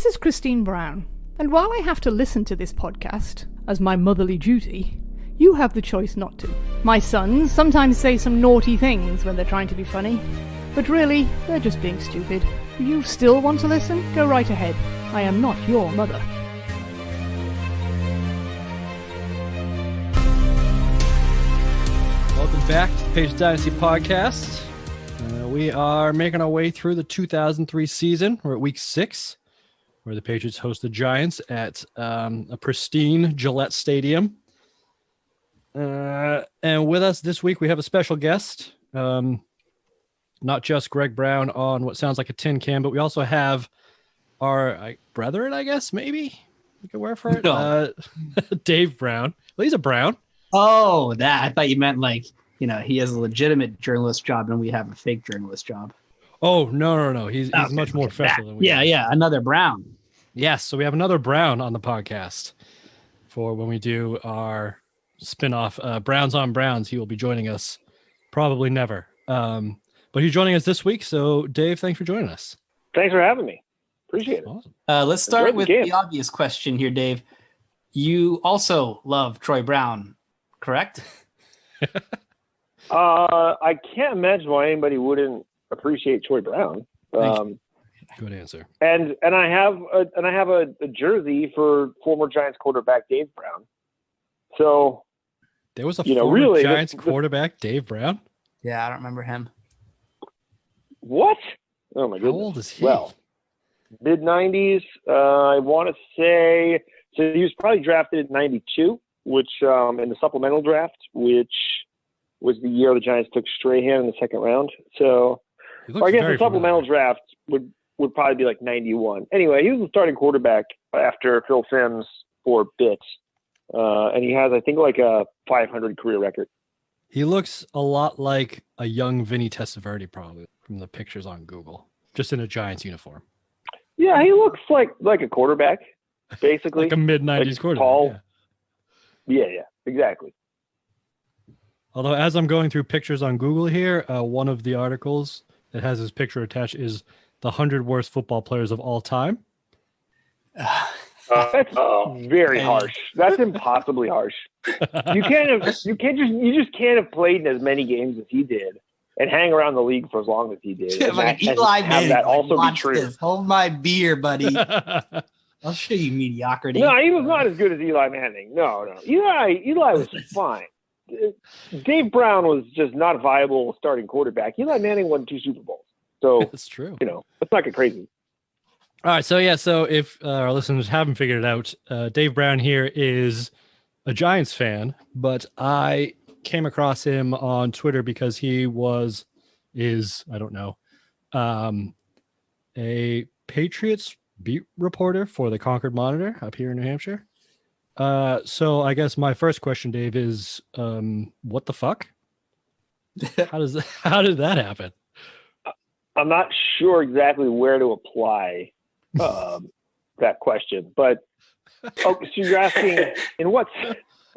This is Christine Brown, and while I have to listen to this podcast as my motherly duty, you have the choice not to. My sons sometimes say some naughty things when they're trying to be funny, but really, they're just being stupid. Do you still want to listen? Go right ahead. I am not your mother. Welcome back to the Patriots Dynasty Podcast. We are making our way through the 2003 season. We're at week 6, where the Patriots host the Giants at a pristine Gillette Stadium. And with us this week, we have a special guest. Not just Greg Brown on what sounds like a tin can, but we also have our brethren, I guess, maybe we could wear for it. No. Dave Brown. Well, he's a Brown. Oh, that. I thought you meant like, he has a legitimate journalist job and we have a fake journalist job. Oh, no. He's much more professional than we are. Yeah. Another Brown. Yes. So we have another Brown on the podcast for when we do our spinoff, Browns on Browns. He will be joining us probably never. But he's joining us this week. So Dave, thanks for joining us. Thanks for having me. Appreciate it. Awesome. Let's start with the obvious question here, Dave. You also love Troy Brown, correct? I can't imagine why anybody wouldn't appreciate Troy Brown. Good answer. And I have a jersey for former Giants quarterback Dave Brown. So there was a former Giants quarterback, Dave Brown. Yeah, I don't remember him. What? Oh my goodness. How old is he? Well, mid-90s. I want to say so. He was probably drafted in '92, which in the supplemental draft, which was the year the Giants took Strahan in the second round. So I guess the supplemental draft would probably be like 91. Anyway, he was the starting quarterback after Phil Simms for a bit. And he has, I think, like a 500 career record. He looks a lot like a young Vinny Testaverde, probably, from the pictures on Google, just in a Giants uniform. Yeah, he looks like a quarterback, basically. Like a mid-90s quarterback. Tall. Yeah, exactly. Although, as I'm going through pictures on Google here, one of the articles that has his picture attached is the 100 worst football players of all time. That's very harsh. That's impossibly harsh. You just can't have played in as many games as he did and hang around the league for as long as he did. Yeah, like Eli Manning, that also be true. This. Hold my beer, buddy. I'll show you mediocrity. No, he was not as good as Eli Manning. No. Eli was fine. Dave Brown was just not a viable starting quarterback. Eli Manning won 2 Super Bowls. So that's true. let's not get crazy. All right. So if our listeners haven't figured it out, Dave Brown here is a Giants fan, but I came across him on Twitter because he is a Patriots beat reporter for the Concord Monitor up here in New Hampshire. So I guess my first question, Dave, is what the fuck? How did that happen? I'm not sure exactly where to apply that question, but so you're asking in what's a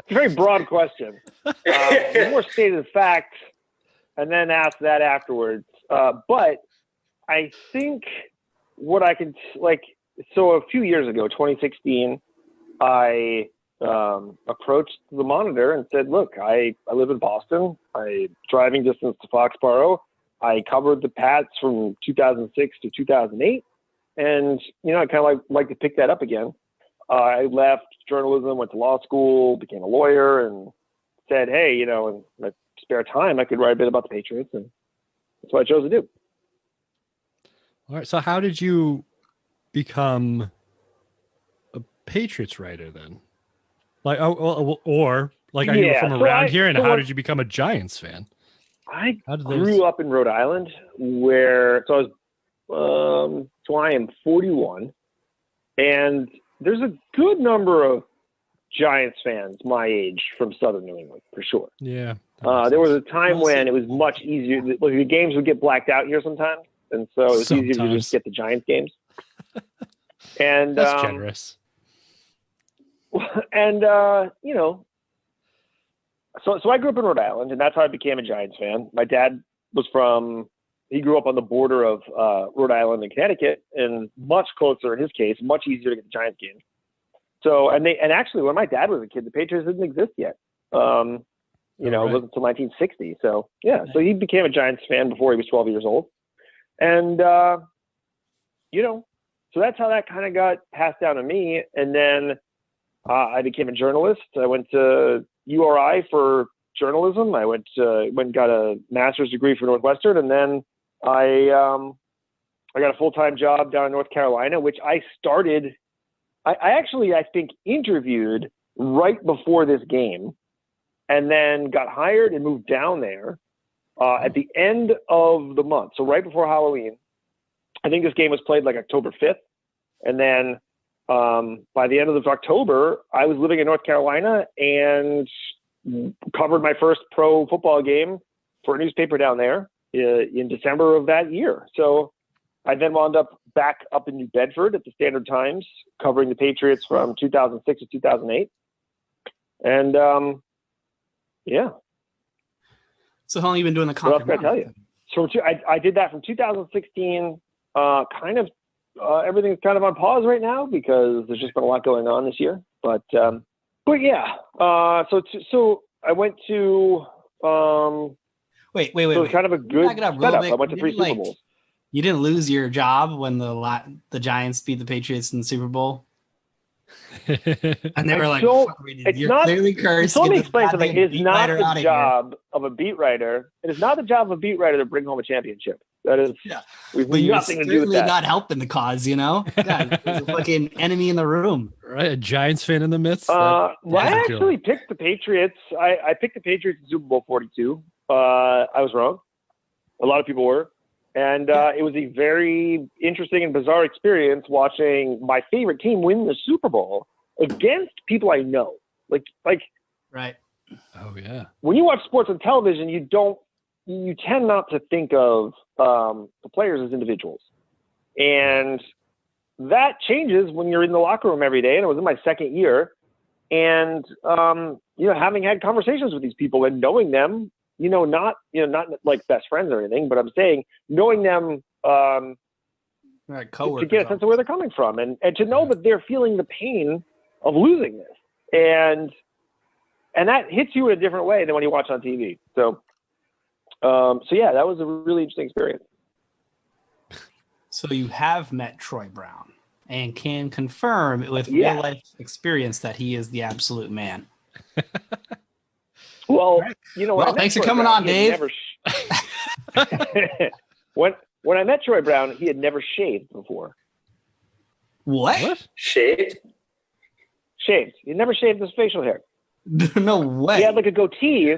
very broad question. More stated fact, and then ask that afterwards. But I think what I can so a few years ago, 2016, I approached the Monitor and said, look, I live in Boston. I driving distance to Foxborough. I covered the Pats from 2006 to 2008. And, I kind of like to pick that up again. I left journalism, went to law school, became a lawyer, and said, hey, in my spare time, I could write a bit about the Patriots. And that's what I chose to do. All right. So how did you become a Patriots writer then? Are you from around here? And how did you become a Giants fan? I grew up in Rhode Island so I am 41, and there's a good number of Giants fans my age from Southern New England, for sure. Yeah. There was a time when it was much easier. The games would get blacked out here sometimes, and so it was easier to just get the Giants games. And that's generous. And so I grew up in Rhode Island, and that's how I became a Giants fan. My dad was from he grew up on the border of Rhode Island and Connecticut, and much closer in his case, much easier to get the Giants games. So, and actually, when my dad was a kid, the Patriots didn't exist yet. It wasn't until 1960. So, yeah, so he became a Giants fan before he was 12 years old. And, so that's how that kind of got passed down to me. And then I became a journalist. I went to URI for journalism. I went and got a master's degree from Northwestern. And then I got a full-time job down in North Carolina, which I started. I think interviewed right before this game, and then got hired and moved down there at the end of the month. So right before Halloween. I think this game was played like October 5th. And then by the end of October, I was living in North Carolina and covered my first pro football game for a newspaper down there in December of that year. So I then wound up back up in New Bedford at the Standard Times, covering the Patriots from 2006 to 2008. And, yeah. So how long have you been doing the What else content? can I tell you? So I did that from 2016, everything's kind of on pause right now because there's just been a lot going on this year. But yeah. So I went to, Wait. So it was kind of a good setup. I went to 3 Super Bowls. You didn't lose your job when the Giants beat the Patriots in the Super Bowl? And they were like, you're clearly cursed. So let me explain something. It is not the job of a beat writer. It is not the job of a beat writer to bring home a championship. That is, we've nothing to do with that. Not helping the cause, God, there's a fucking enemy in the room. Right, a Giants fan in the midst. I actually picked the Patriots. I picked the Patriots in Super Bowl 42. I was wrong. A lot of people were. And it was a very interesting and bizarre experience watching my favorite team win the Super Bowl against people I know. Like, right. Oh yeah. When you watch sports on television, you tend not to think of the players as individuals, and that changes when you're in the locker room every day. And it was in my second year, and having had conversations with these people and knowing them. Not like best friends or anything, but I'm saying knowing them to get a sense of where they're coming from and to know that they're feeling the pain of losing this. And that hits you in a different way than when you watch on TV. So yeah, that was a really interesting experience. So you have met Troy Brown and can confirm with real life experience that he is the absolute man. Well, thanks for coming on, Dave. When I met Troy Brown, he had never shaved before. What? Shaved? Shaved. He never shaved his facial hair. No way. He had like a goatee.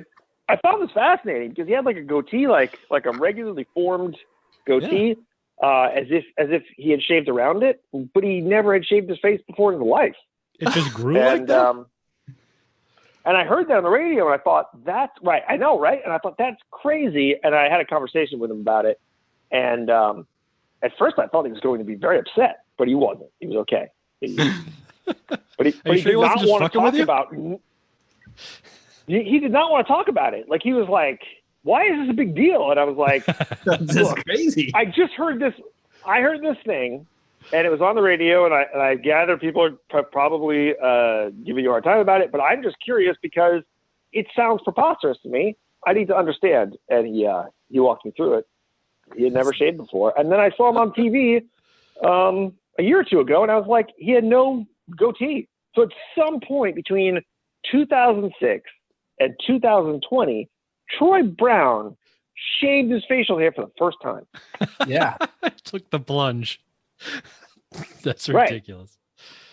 I found this fascinating because he had like a goatee, like a regularly formed goatee, as if he had shaved around it, but he never had shaved his face before in his life. It just grew like that. And I heard that on the radio, and I thought, that's right. I know, right? And I thought, that's crazy. And I had a conversation with him about it. And at first, I thought he was going to be very upset, but he wasn't. He was okay. But he did not want to talk about. He did not want to talk about it. Like he was like, "Why is this a big deal?" And I was like, "This is crazy." I just heard this. I heard this thing. And it was on the radio, and I gather people are probably giving you a hard time about it, but I'm just curious because it sounds preposterous to me. I need to understand. And he walked me through it. He had never shaved before. And then I saw him on TV a year or two ago, and I was like, he had no goatee. So at some point between 2006 and 2020, Troy Brown shaved his facial hair for the first time. Yeah. Took the plunge. That's ridiculous.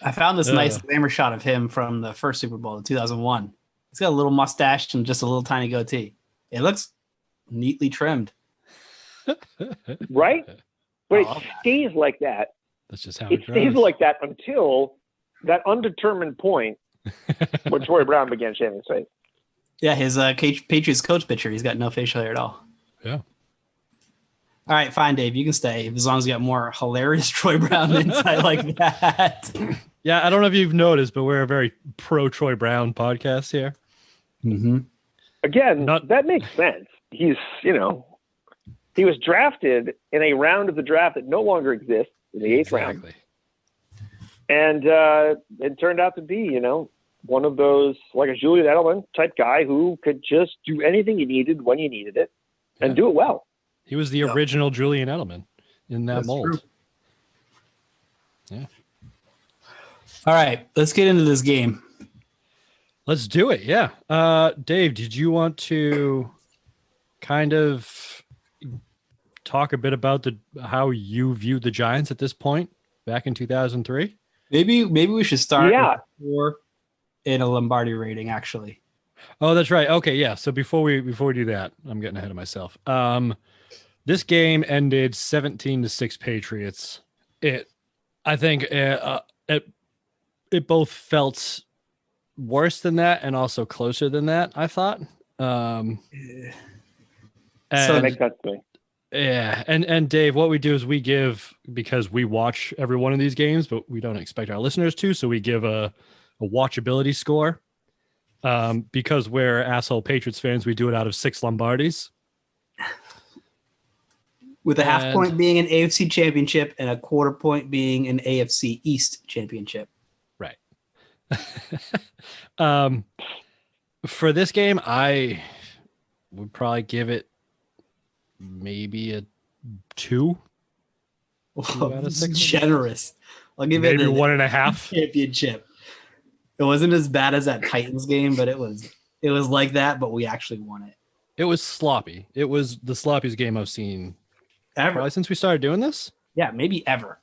Right. I found this nice glamour shot of him from the first Super Bowl in 2001. He's got a little mustache and just a little tiny goatee. It looks neatly trimmed. Right? But it stays like that. That's just how it stays like that until that undetermined point when Troy Brown began shaving his face. Yeah, his Patriots coach picture, he's got no facial hair at all. Yeah. All right, fine, Dave. You can stay as long as you got more hilarious Troy Brown insight like that. Yeah, I don't know if you've noticed, but we're a very pro Troy Brown podcast here. Mm-hmm. Again, that makes sense. He's, He was drafted in a round of the draft that no longer exists, in the 8th round. And it turned out to be, one of those, like a Julian Edelman type guy who could just do anything you needed when you needed it and do it well. He was the original Julian Edelman in that mold. True. Yeah. All right, let's get into this game. Let's do it. Yeah. Dave, did you want to kind of talk a bit about how you viewed the Giants at this point back in 2003? Maybe we should start with 4 in a Lombardi rating, actually. Oh, that's right. Okay, yeah. So before we do that, I'm getting ahead of myself. This game ended 17-6 Patriots. I think it both felt worse than that and also closer than that, I thought. So it makes sense to me. Yeah, and Dave, what we do is we give, because we watch every one of these games, but we don't expect our listeners to, so we give a watchability score. Because we're asshole Patriots fans, we do it out of 6 Lombardis. With a half point being an AFC championship and a quarter point being an AFC East championship. Right. For this game, I would probably give it maybe a 2. Oh, out of 6. Generous. I'll give maybe it 1.5 championship. It wasn't as bad as that Titans game, but it was like that, but we actually won it. It was sloppy. It was the sloppiest game I've seen ever probably since we started doing this. Yeah, maybe ever.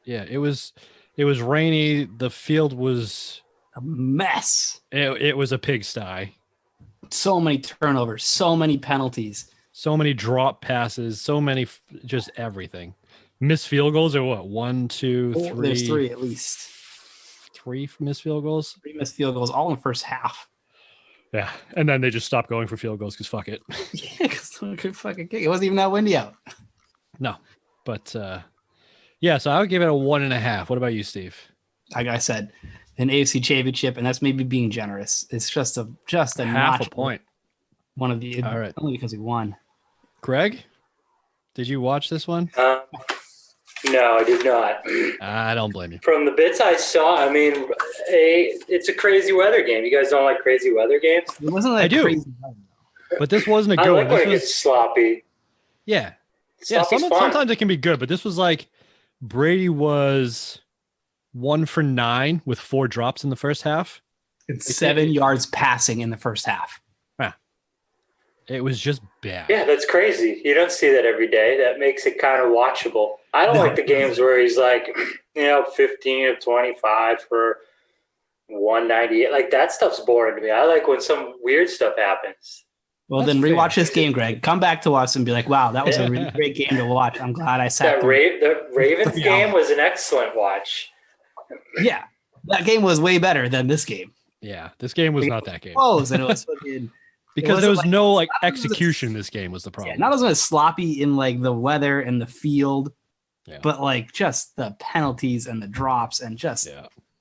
Yeah, it was rainy. The field was a mess. It was a pigsty. So many turnovers, so many penalties, so many drop passes, so many just everything. Missed field goals are what? 1, 2, 3. There's 3 at least. 3 missed field goals. 3 missed field goals, all in the first half. Yeah, and then they just stopped going for field goals because fuck it. Yeah, because someone could fucking kick. It wasn't even that windy out. No, but yeah. So I would give it a 1.5. What about you, Steve? Like I said, an AFC championship, and that's maybe being generous. It's just a half a point. One of the all right, only because we won. Greg, did you watch this one? No, I did not. I don't blame you. From the bits I saw, I mean, it's a crazy weather game. You guys don't like crazy weather games? It wasn't like crazy weather, but this wasn't a good one. I like when it gets sloppy. Yeah. Sometimes it can be good, but this was like Brady was 1 for 9 with 4 drops in the first half. And 7 yards passing in the first half. Yeah. It was just bad. Yeah, that's crazy. You don't see that every day. That makes it kind of watchable. I don't like the games where he's like, 15 of 25 for 198. Like, that stuff's boring to me. I like when some weird stuff happens. Well, then rewatch this game, Greg. Come back to us and be like, wow, that was a really great game to watch. I'm glad I sat there. The Ravens game was an excellent watch. Yeah, that game was way better than this game. Yeah, this game was not that game. And it was fucking... Because there was no execution. This game was the problem. Yeah, not as much sloppy in like the weather and the field, but like just the penalties and the drops and just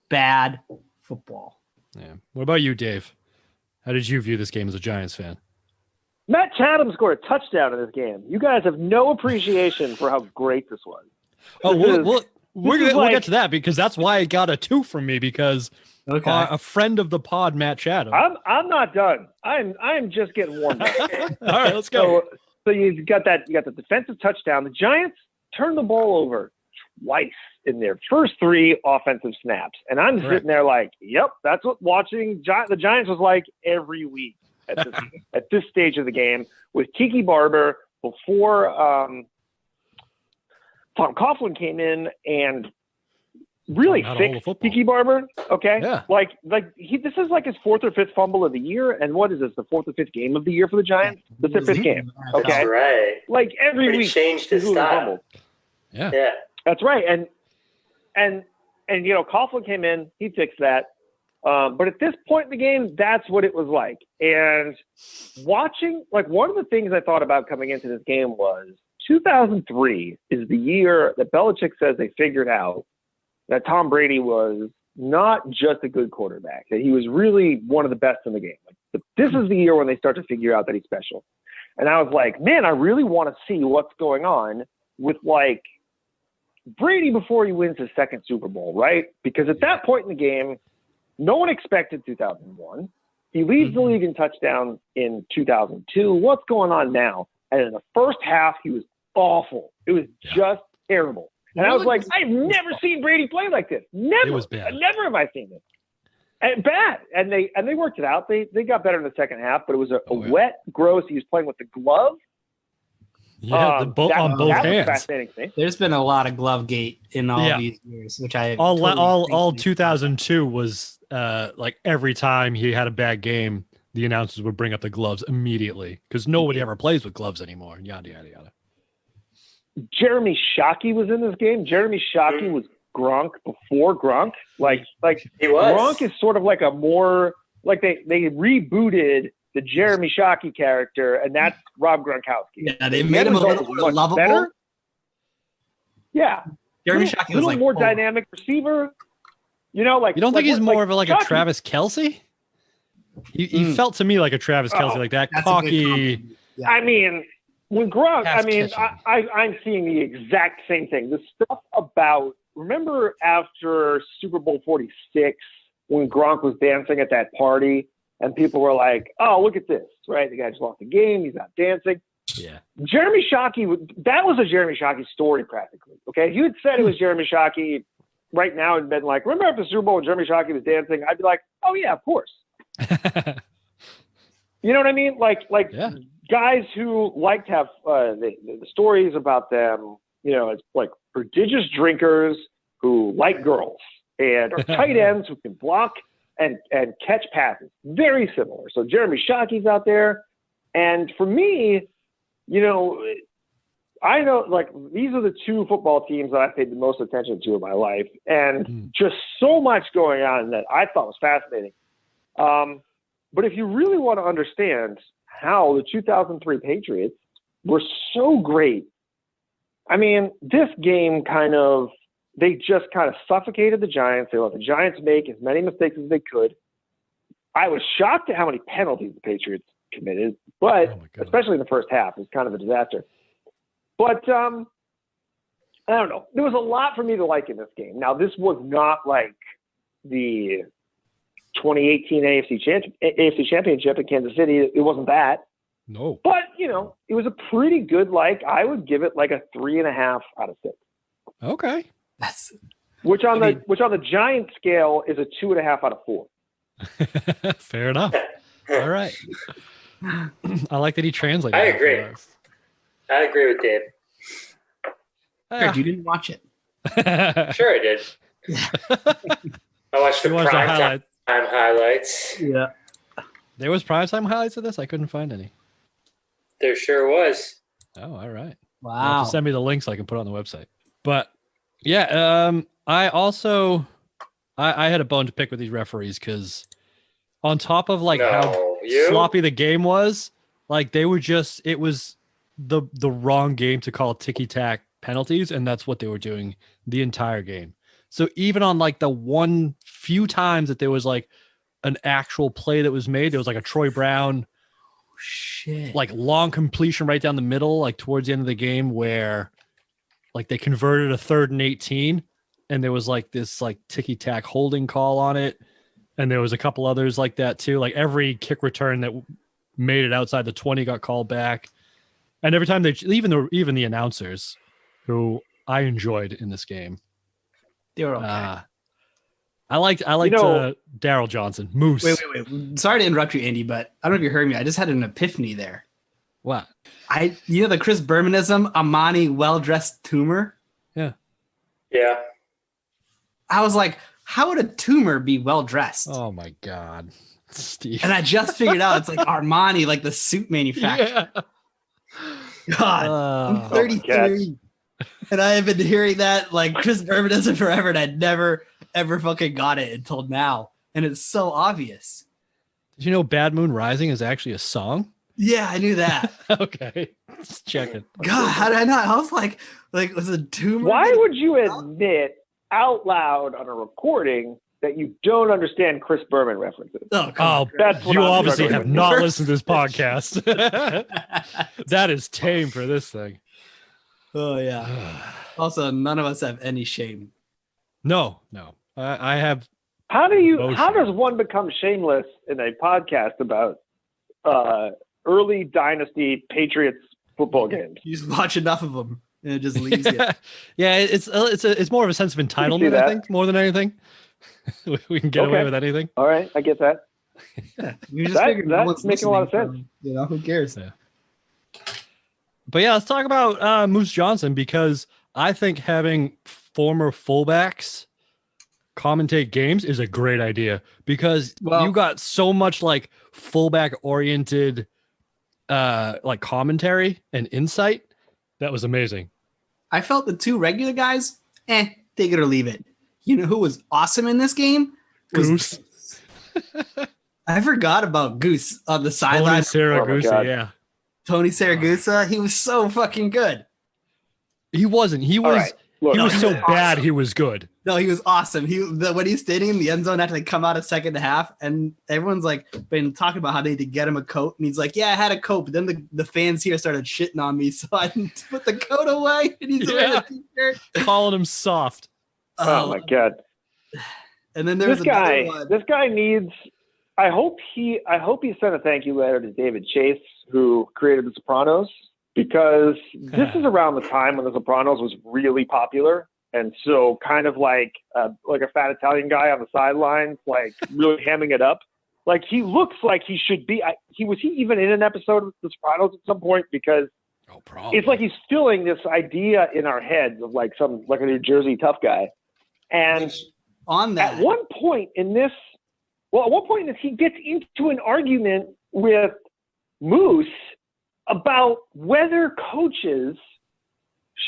bad football. Yeah. What about you, Dave? How did you view this game as a Giants fan? Matt Chatham scored a touchdown in this game. You guys have no appreciation for how great this was. We'll get to that because that's why it got a 2 from me because a friend of the pod, Matt Chatham. I'm not done. I'm just getting warmed up. All right, let's go. So you got the defensive touchdown. The Giants turned the ball over twice in their first 3 offensive snaps, and I'm sitting there like, yep, that's what watching the Giants was like every week at this stage of the game with Tiki Barber before Tom Coughlin came in and really fixed Tiki Barber. Okay. Yeah. This is like his 4th or 5th fumble of the year. And what is this? The 4th or 5th game of the year for the Giants? That's their 5th game. Okay. That's right. Like every week. Changed his style. Yeah. Yeah. That's right. And Coughlin came in, he fixed that. But at this point in the game, that's what it was like. And watching, like, one of the things I thought about coming into this game was 2003 is the year that Belichick says they figured out that Tom Brady was not just a good quarterback, that he was really one of the best in the game. This is the year when they start to figure out that he's special. And I was like, man, I really want to see what's going on with like Brady before he wins his second Super Bowl, right? Because at that point in the game, no one expected 2001. He leads the league in touchdowns in 2002. What's going on now? And in the first half, he was awful. It was just terrible. And I was like, I've never seen Brady play like this. Never. It was bad. Never have I seen this. And bad. And they worked it out. They got better in the second half, but it was a wet, gross. He was playing with the glove. Yeah, on both hands. Fascinating to me. There's been a lot of glove gate in all these years, which I all 2002 was like every time he had a bad game, the announcers would bring up the gloves immediately because nobody ever plays with gloves anymore. Yada yada yada. Jeremy Shockey was in this game. Jeremy Shockey was Gronk before Gronk. Like he was. Gronk is sort of like a more like they rebooted the Jeremy Shockey character, and that's Rob Gronkowski. Yeah, they made him a little more lovable. Better. Yeah, Jeremy Shockey was a little like more dynamic receiver. You know, like you don't think he's more of a Shockey. Travis Kelce? He felt to me like a Travis Kelce, like that cocky. Yeah. I mean, when Gronk, Pass I'm seeing the exact same thing. The stuff about, remember after Super Bowl 46 when Gronk was dancing at that party and people were like, oh, look at this, right? The guy just lost the game. He's not dancing. Yeah. Jeremy Shockey, that was a Jeremy Shockey story practically. Okay. If you had said it was Jeremy Shockey right now and been like, remember after the Super Bowl when Jeremy Shockey was dancing? I'd be like, oh yeah, of course. You know what I mean? Like guys who like to have the stories about them, you know, it's like prodigious drinkers who like girls and are tight ends who can block and catch passes. Very similar. So Jeremy Shockey's out there. And for me, you know, I know like these are the two football teams that I paid the most attention to in my life. And just so much going on that I thought was fascinating. But if you really want to understand how the 2003 Patriots were so great, I mean, this game they just kind of suffocated the Giants. They let the Giants make as many mistakes as they could. I was shocked at how many penalties the Patriots committed, but especially in the first half, it was kind of a disaster. But I don't know. There was a lot for me to like in this game. Now, this was not like the 2018 AFC Championship in Kansas City. It wasn't that. No. But, you know, it was a pretty good, I would give it like a 3.5 out of 6. Okay. Which on the Giant scale is a 2.5 out of 4. Fair enough. All right. I like that he translated. I agree. I agree with Dave. You didn't watch it. Sure I did. I watched the prime time highlights. Yeah. There was primetime highlights of this? I couldn't find any. There sure was. Oh, all right. Wow. You'll have to send me the link so I can put it on the website. But yeah, I also I had a bone to pick with these referees because on top of how sloppy the game was, like it was the wrong game to call ticky-tack penalties, and that's what they were doing the entire game. So even on the one few times that there was an actual play that was made, there was a Troy Brown long completion right down the middle, towards the end of the game where they converted a 3rd and 18 and there was this ticky-tack holding call on it. And there was a couple others like that too. Every kick return that made it outside the 20 got called back. And every time even the announcers who I enjoyed in this game, they were okay. I liked Daryl Johnson. Moose. Wait. Sorry to interrupt you, Andy, but I don't know if you heard me. I just had an epiphany there. What? The Chris Bermanism, Amani well-dressed tumor? Yeah. Yeah. I was like, how would a tumor be well-dressed? Oh, my God. Steve. And I just figured out it's Armani, the suit manufacturer. Yeah. God, I'm 33. And I have been hearing that Chris Bermanism forever, and I never ever fucking got it until now. And it's so obvious. Did you know Bad Moon Rising is actually a song? Yeah, I knew that. Okay. Just checking. God, how did I not? I was like, was a tumor? Why would you admit out loud on a recording that you don't understand Chris Berman references. Oh, That's what you I'm obviously struggling have with. not listened to this podcast. That is tame for this thing. Oh yeah. Also, none of us have any shame. No. I have. How Emotion. does one become shameless in a podcast about early dynasty Patriots football games? You just watch enough of them, and it just leaves you. Yeah, it's more of a sense of entitlement, I that. think, more than anything. We can get away with anything. All right, I get that. You just That- figured no that's one's making a lot of listening, so, who cares? Yeah. But yeah, let's talk about Moose Johnson, because I think having former fullbacks commentate games is a great idea, because you got so much like fullback oriented like commentary and insight. That was amazing. I felt the two regular guys, take it or leave it. You know who was awesome in this game? Goose. I forgot about Goose on the Tony sideline. Saragusa, God. yeah. Tony Saragusa, he was so fucking good. He wasn't. He All was right, look, he was so awesome. bad he was good. No, he was awesome. When he's standing in the end zone after they come out of second half, and everyone's like been talking about how they need to get him a coat, and he's like, "Yeah, I had a coat," but then the fans here started shitting on me, so I put the coat away, and he's wearing a t-shirt, Calling him soft. Oh my God. And then there's This guy another one. this guy needs I hope he sent a thank you letter to David Chase, who created The Sopranos, because this is around the time when The Sopranos was really popular. And so kind of like a fat Italian guy on the sidelines, like really hamming it up. Like he looks like he should be. Was he even in an episode of The Sopranos at some point? Because it's like he's filling this idea in our heads of like a New Jersey tough guy. And on that, at one point in this, he gets into an argument with Moose about whether coaches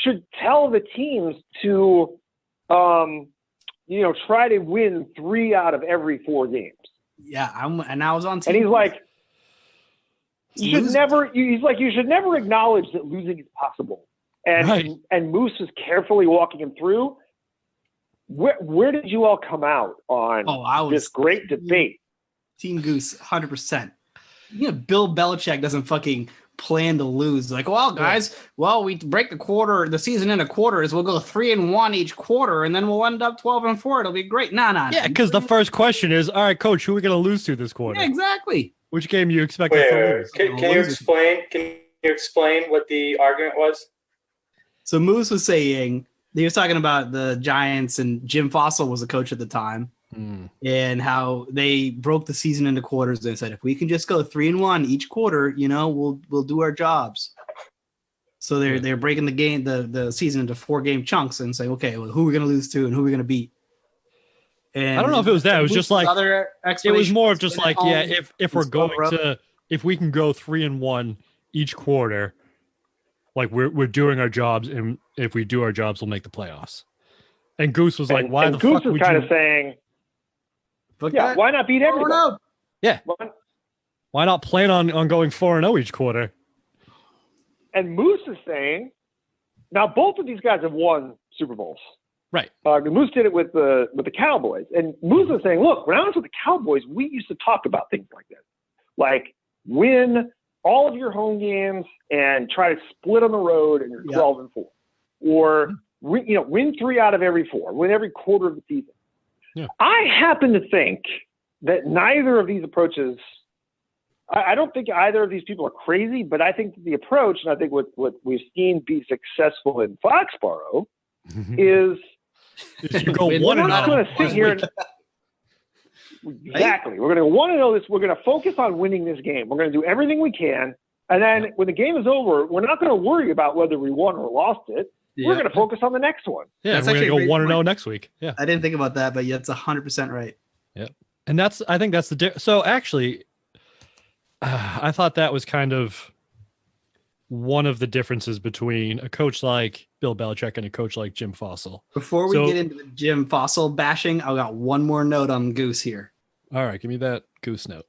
should tell the teams to, try to win 3 out of every 4 games. Yeah, and I was on team. And he's like, you should never acknowledge that losing is possible. And Right. and Moose was carefully walking him through. Where did you all come out on this great debate? Team Goose, 100%. Bill Belichick doesn't fucking plan to lose. Like, well, guys, we break the season into quarters. We'll go 3-1 each quarter, and then we'll end up 12-4. It'll be great. Nah. Yeah, because the first question is, all right, coach, who are we going to lose to this quarter? Yeah, exactly. Which game you expect us to lose? Can you explain? Can you explain what the argument was? So Moose was saying, he was talking about the Giants, and Jim Fossil was the coach at the time, and how they broke the season into quarters. They said, if we can just go 3-1 each quarter, we'll do our jobs. So they're breaking the season into 4-game chunks and saying, okay, well, who are we going to lose to and who are we going to beat? And I don't know if it was that. It was just like it was more of just like, if we're going to, if we can go 3-1 each quarter, like we're doing our jobs, and if we do our jobs, we'll make the playoffs. And Goose was like, why the fuck would you? Goose is kind of saying, why not beat everyone? Yeah. Why not plan on going 4-0 each quarter? And Moose is saying, now both of these guys have won Super Bowls. Right. Moose did it with the Cowboys. And Moose is saying, look, when I was with the Cowboys, we used to talk about things like this. Like, win all of your home games and try to split on the road and you're 12-4. Or, win 3 out of every 4. Win every quarter of the season. Yeah. I happen to think that neither of these approaches – I don't think either of these people are crazy, but I think that the approach, and I think what we've seen be successful in Foxborough is you go we're not going to sit here and exactly. We're going to want to know this. We're going to focus on winning this game. We're going to do everything we can, and then when the game is over, we're not going to worry about whether we won or lost it. We're going to focus on the next one. Yeah, we're going to go 1-0 next week. Yeah, I didn't think about that, but it's 100% right. Yeah, and I think that's the so actually. I thought that was kind of one of the differences between a coach like Bill Belichick and a coach like Jim Fossil. Before we get into the Jim Fossil bashing, I got one more note on Goose here. All right, give me that Goose note.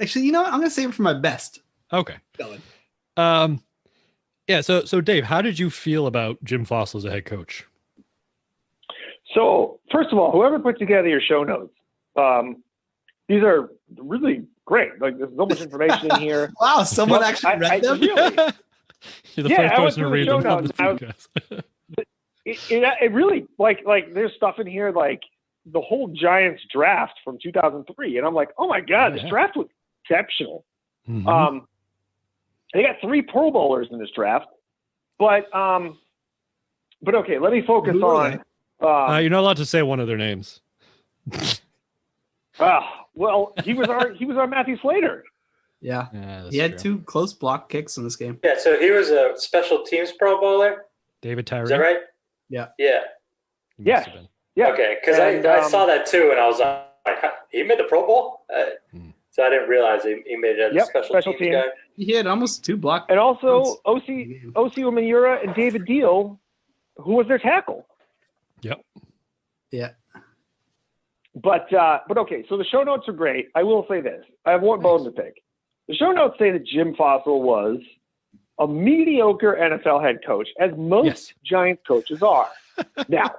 Actually, you know what? I'm going to save it for my best. Okay. Going. Yeah. So Dave, how did you feel about Jim Fossil as a head coach? So, first of all, whoever put together your show notes, these are really great. Like, there's so much information in here. Wow, someone actually read them? Really, You're the first person to read the them on this show notes. podcast. It really, like, there's stuff in here, like, the whole Giants draft from 2003. And I'm like, oh, my God, this draft was exceptional. Mhm. They got 3 Pro Bowlers in this draft. But okay, let me focus Who are on. You're not allowed to say one of their names. Well, he was our Matthew Slater. Yeah. Yeah, He had 2 close block kicks in this game. Yeah, so he was a special teams Pro Bowler. David Tyree. Is that right? Yeah. Yeah. He must Yes. have been. Yeah. Okay, because And, I saw that too, and I was like, he made the Pro Bowl? So I didn't realize he made it as a special teams guy. He had almost 2 block. And also punts. O.C. Umenyiora and David Deal, who was their tackle. Yep. Yeah. But okay, so the show notes are great. I will say this. I have one bone to pick. The show notes say that Jim Fossil was a mediocre NFL head coach, as most Giants coaches are. Now,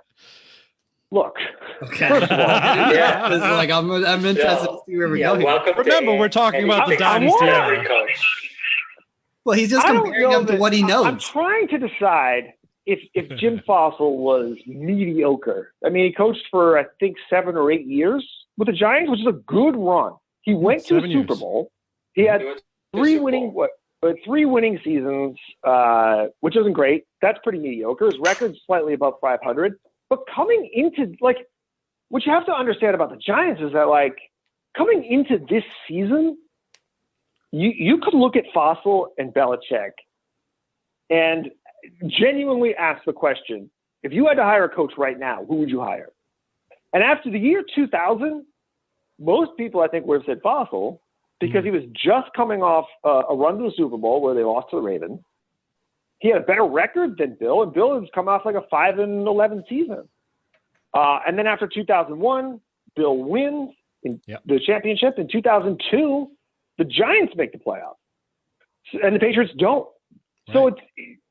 look. Okay. First of all, yeah. It's like, I'm interested to see where we go here. Welcome Remember, we're talking about the dynasty era. Well, he's just I don't comparing know him to that- what he knows. I'm trying to decide if Jim Fossil was mediocre. I mean, he coached for, I think, 7 or 8 years with the Giants, which is a good run. He went to a 7 Super years. Bowl. He had 3 winning seasons, which isn't great. That's pretty mediocre. His record's slightly above 500. But coming into, like, what you have to understand about the Giants is that, like, coming into this season, you could look at Fossil and Belichick and genuinely ask the question, if you had to hire a coach right now, who would you hire? And after the year 2000, most people, I think, would have said Fossil because he was just coming off a run to the Super Bowl where they lost to the Ravens. He had a better record than Bill, and Bill has come off like a 5-11 season. And then after 2001, Bill wins the championship. In 2002, the Giants make the playoffs, and the Patriots don't. So it's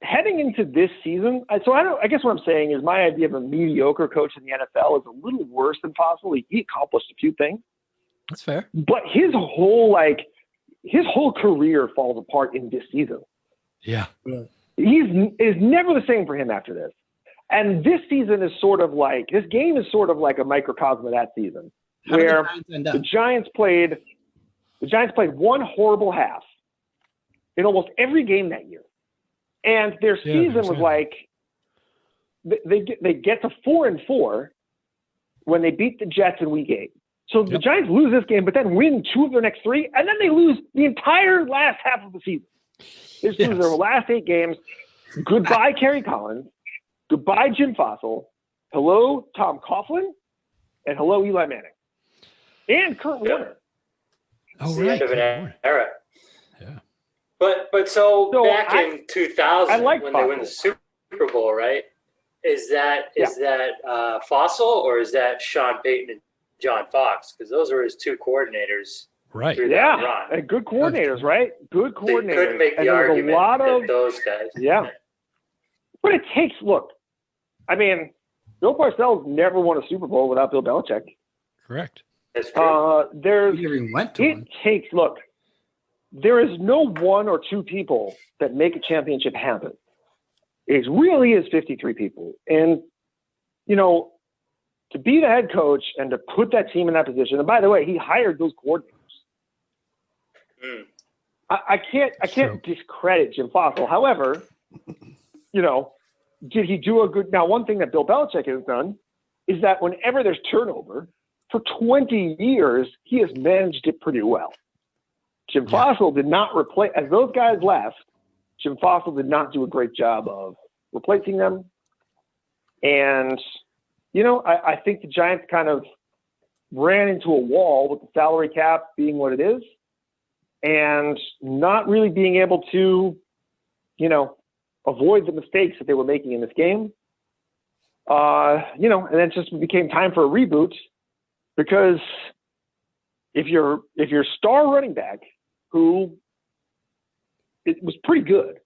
heading into this season. I guess what I'm saying is my idea of a mediocre coach in the NFL is a little worse than Fossil. He accomplished a few things. That's fair. But his whole career falls apart in this season. Yeah. Is never the same for him after this. And this season is sort of like, this game is sort of like a microcosm of that season, where the Giants played one horrible half in almost every game that year. And their season was like, they get to 4-4 when they beat the Jets in week 8. So the Giants lose this game, but then win 2 of their next 3, and then they lose the entire last half of the season. They just lose their last 8 games. Goodbye, Kerry Collins. Goodbye, Jim Fossil. Hello, Tom Coughlin. And hello, Eli Manning. And Kurt Warner. Oh, It's the right. end of an era. Yeah. But so back in 2000, like when Fossil. they win the Super Bowl, right? Is that Fossil or is that Sean Payton and John Fox? Because those were his 2 coordinators. Right. through that Yeah, run. and good coordinators, right? Good They coordinators. could make And the there was argument a lot that of those guys. Yeah. But it takes, look, I mean, Bill Parcells never won a Super Bowl without Bill Belichick. Correct. That's true. He never even went to one. There is no 1 or 2 people that make a championship happen. It really is 53 people. And, to be the head coach and to put that team in that position, and by the way, he hired those coordinators. I can't discredit Jim Fossil. However, did he do a good? Now, one thing that Bill Belichick has done is that whenever there's turnover, for 20 years, he has managed it pretty well. Jim Fossil did not replace, as those guys left, Jim Fossil did not do a great job of replacing them. And, I think the Giants kind of ran into a wall with the salary cap being what it is and not really being able to, avoid the mistakes that they were making in this game. And then it just became time for a reboot because if your star running back, who it was pretty good,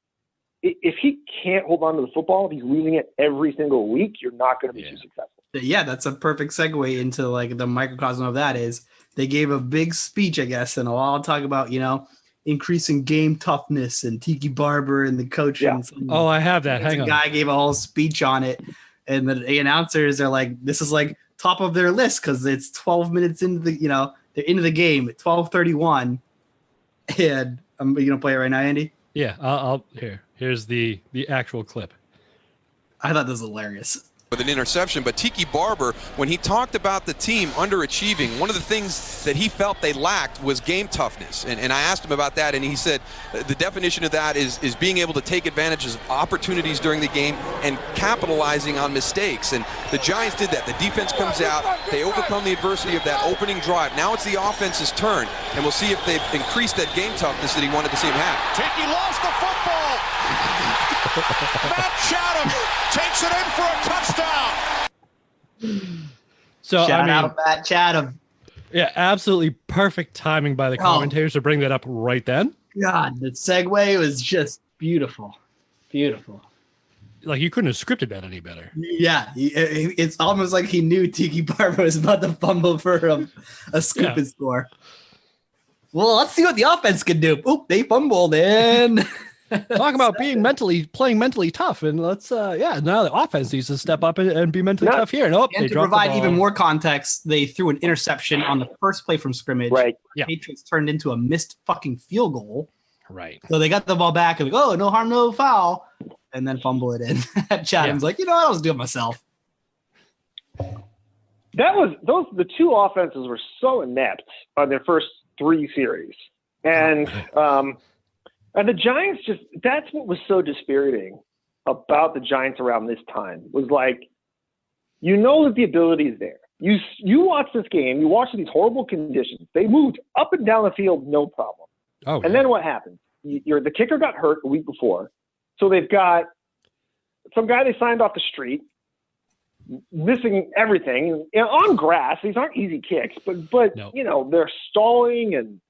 if he can't hold on to the football, if he's losing it every single week, you're not going to be too successful. Yeah, that's a perfect segue into like the microcosm of that is they gave a big speech, I guess, and I'll talk about, increasing game toughness and Tiki Barber and the coach. Yeah. And some Oh, I have that. Hang on. guy gave a whole speech on it. And the announcers are like, this is like top of their list because it's 12 minutes into the, they're into the game at 12:31. And I'm going to play it right now, Andy. Yeah, here's the actual clip. I thought this was hilarious. With an interception, but Tiki Barber, when he talked about the team underachieving, one of the things that he felt they lacked was game toughness. And I asked him about that, and he said the definition of that is being able to take advantage of opportunities during the game and capitalizing on mistakes. And the Giants did that. The defense comes out, they overcome the adversity of that opening drive. Now it's the offense's turn, and we'll see if they've increased that game toughness that he wanted to see him have. Tiki lost the football. Matt Chatham takes it in for a touchdown. So Shout out Matt Chatham. Yeah, absolutely perfect timing by the commentators to bring that up right then. God, the segue was just beautiful. Beautiful. Like you couldn't have scripted that any better. Yeah, it's almost like he knew Tiki Barber was about to fumble for a scoop and score. Well, let's see what the offense can do. Oop, they fumbled and talk about playing mentally tough. And let's now the offense needs to step up and be mentally tough here. And to provide even more context, they threw an interception on the first play from scrimmage. Right. Yeah. Patriots turned into a missed fucking field goal. Right. So they got the ball back and like, oh, no harm, no foul, and then fumble it in. Chatham's like, I was doing it myself. That was the two offenses were so inept on their first three series. And the Giants that's what was so dispiriting about the Giants around this time was like, that the ability is there. You watch this game, you watch these horrible conditions. They moved up and down the field, no problem. Oh, and then what happened? The kicker got hurt a week before. So they've got some guy they signed off the street, missing everything on grass. These aren't easy kicks, but no. They're stalling and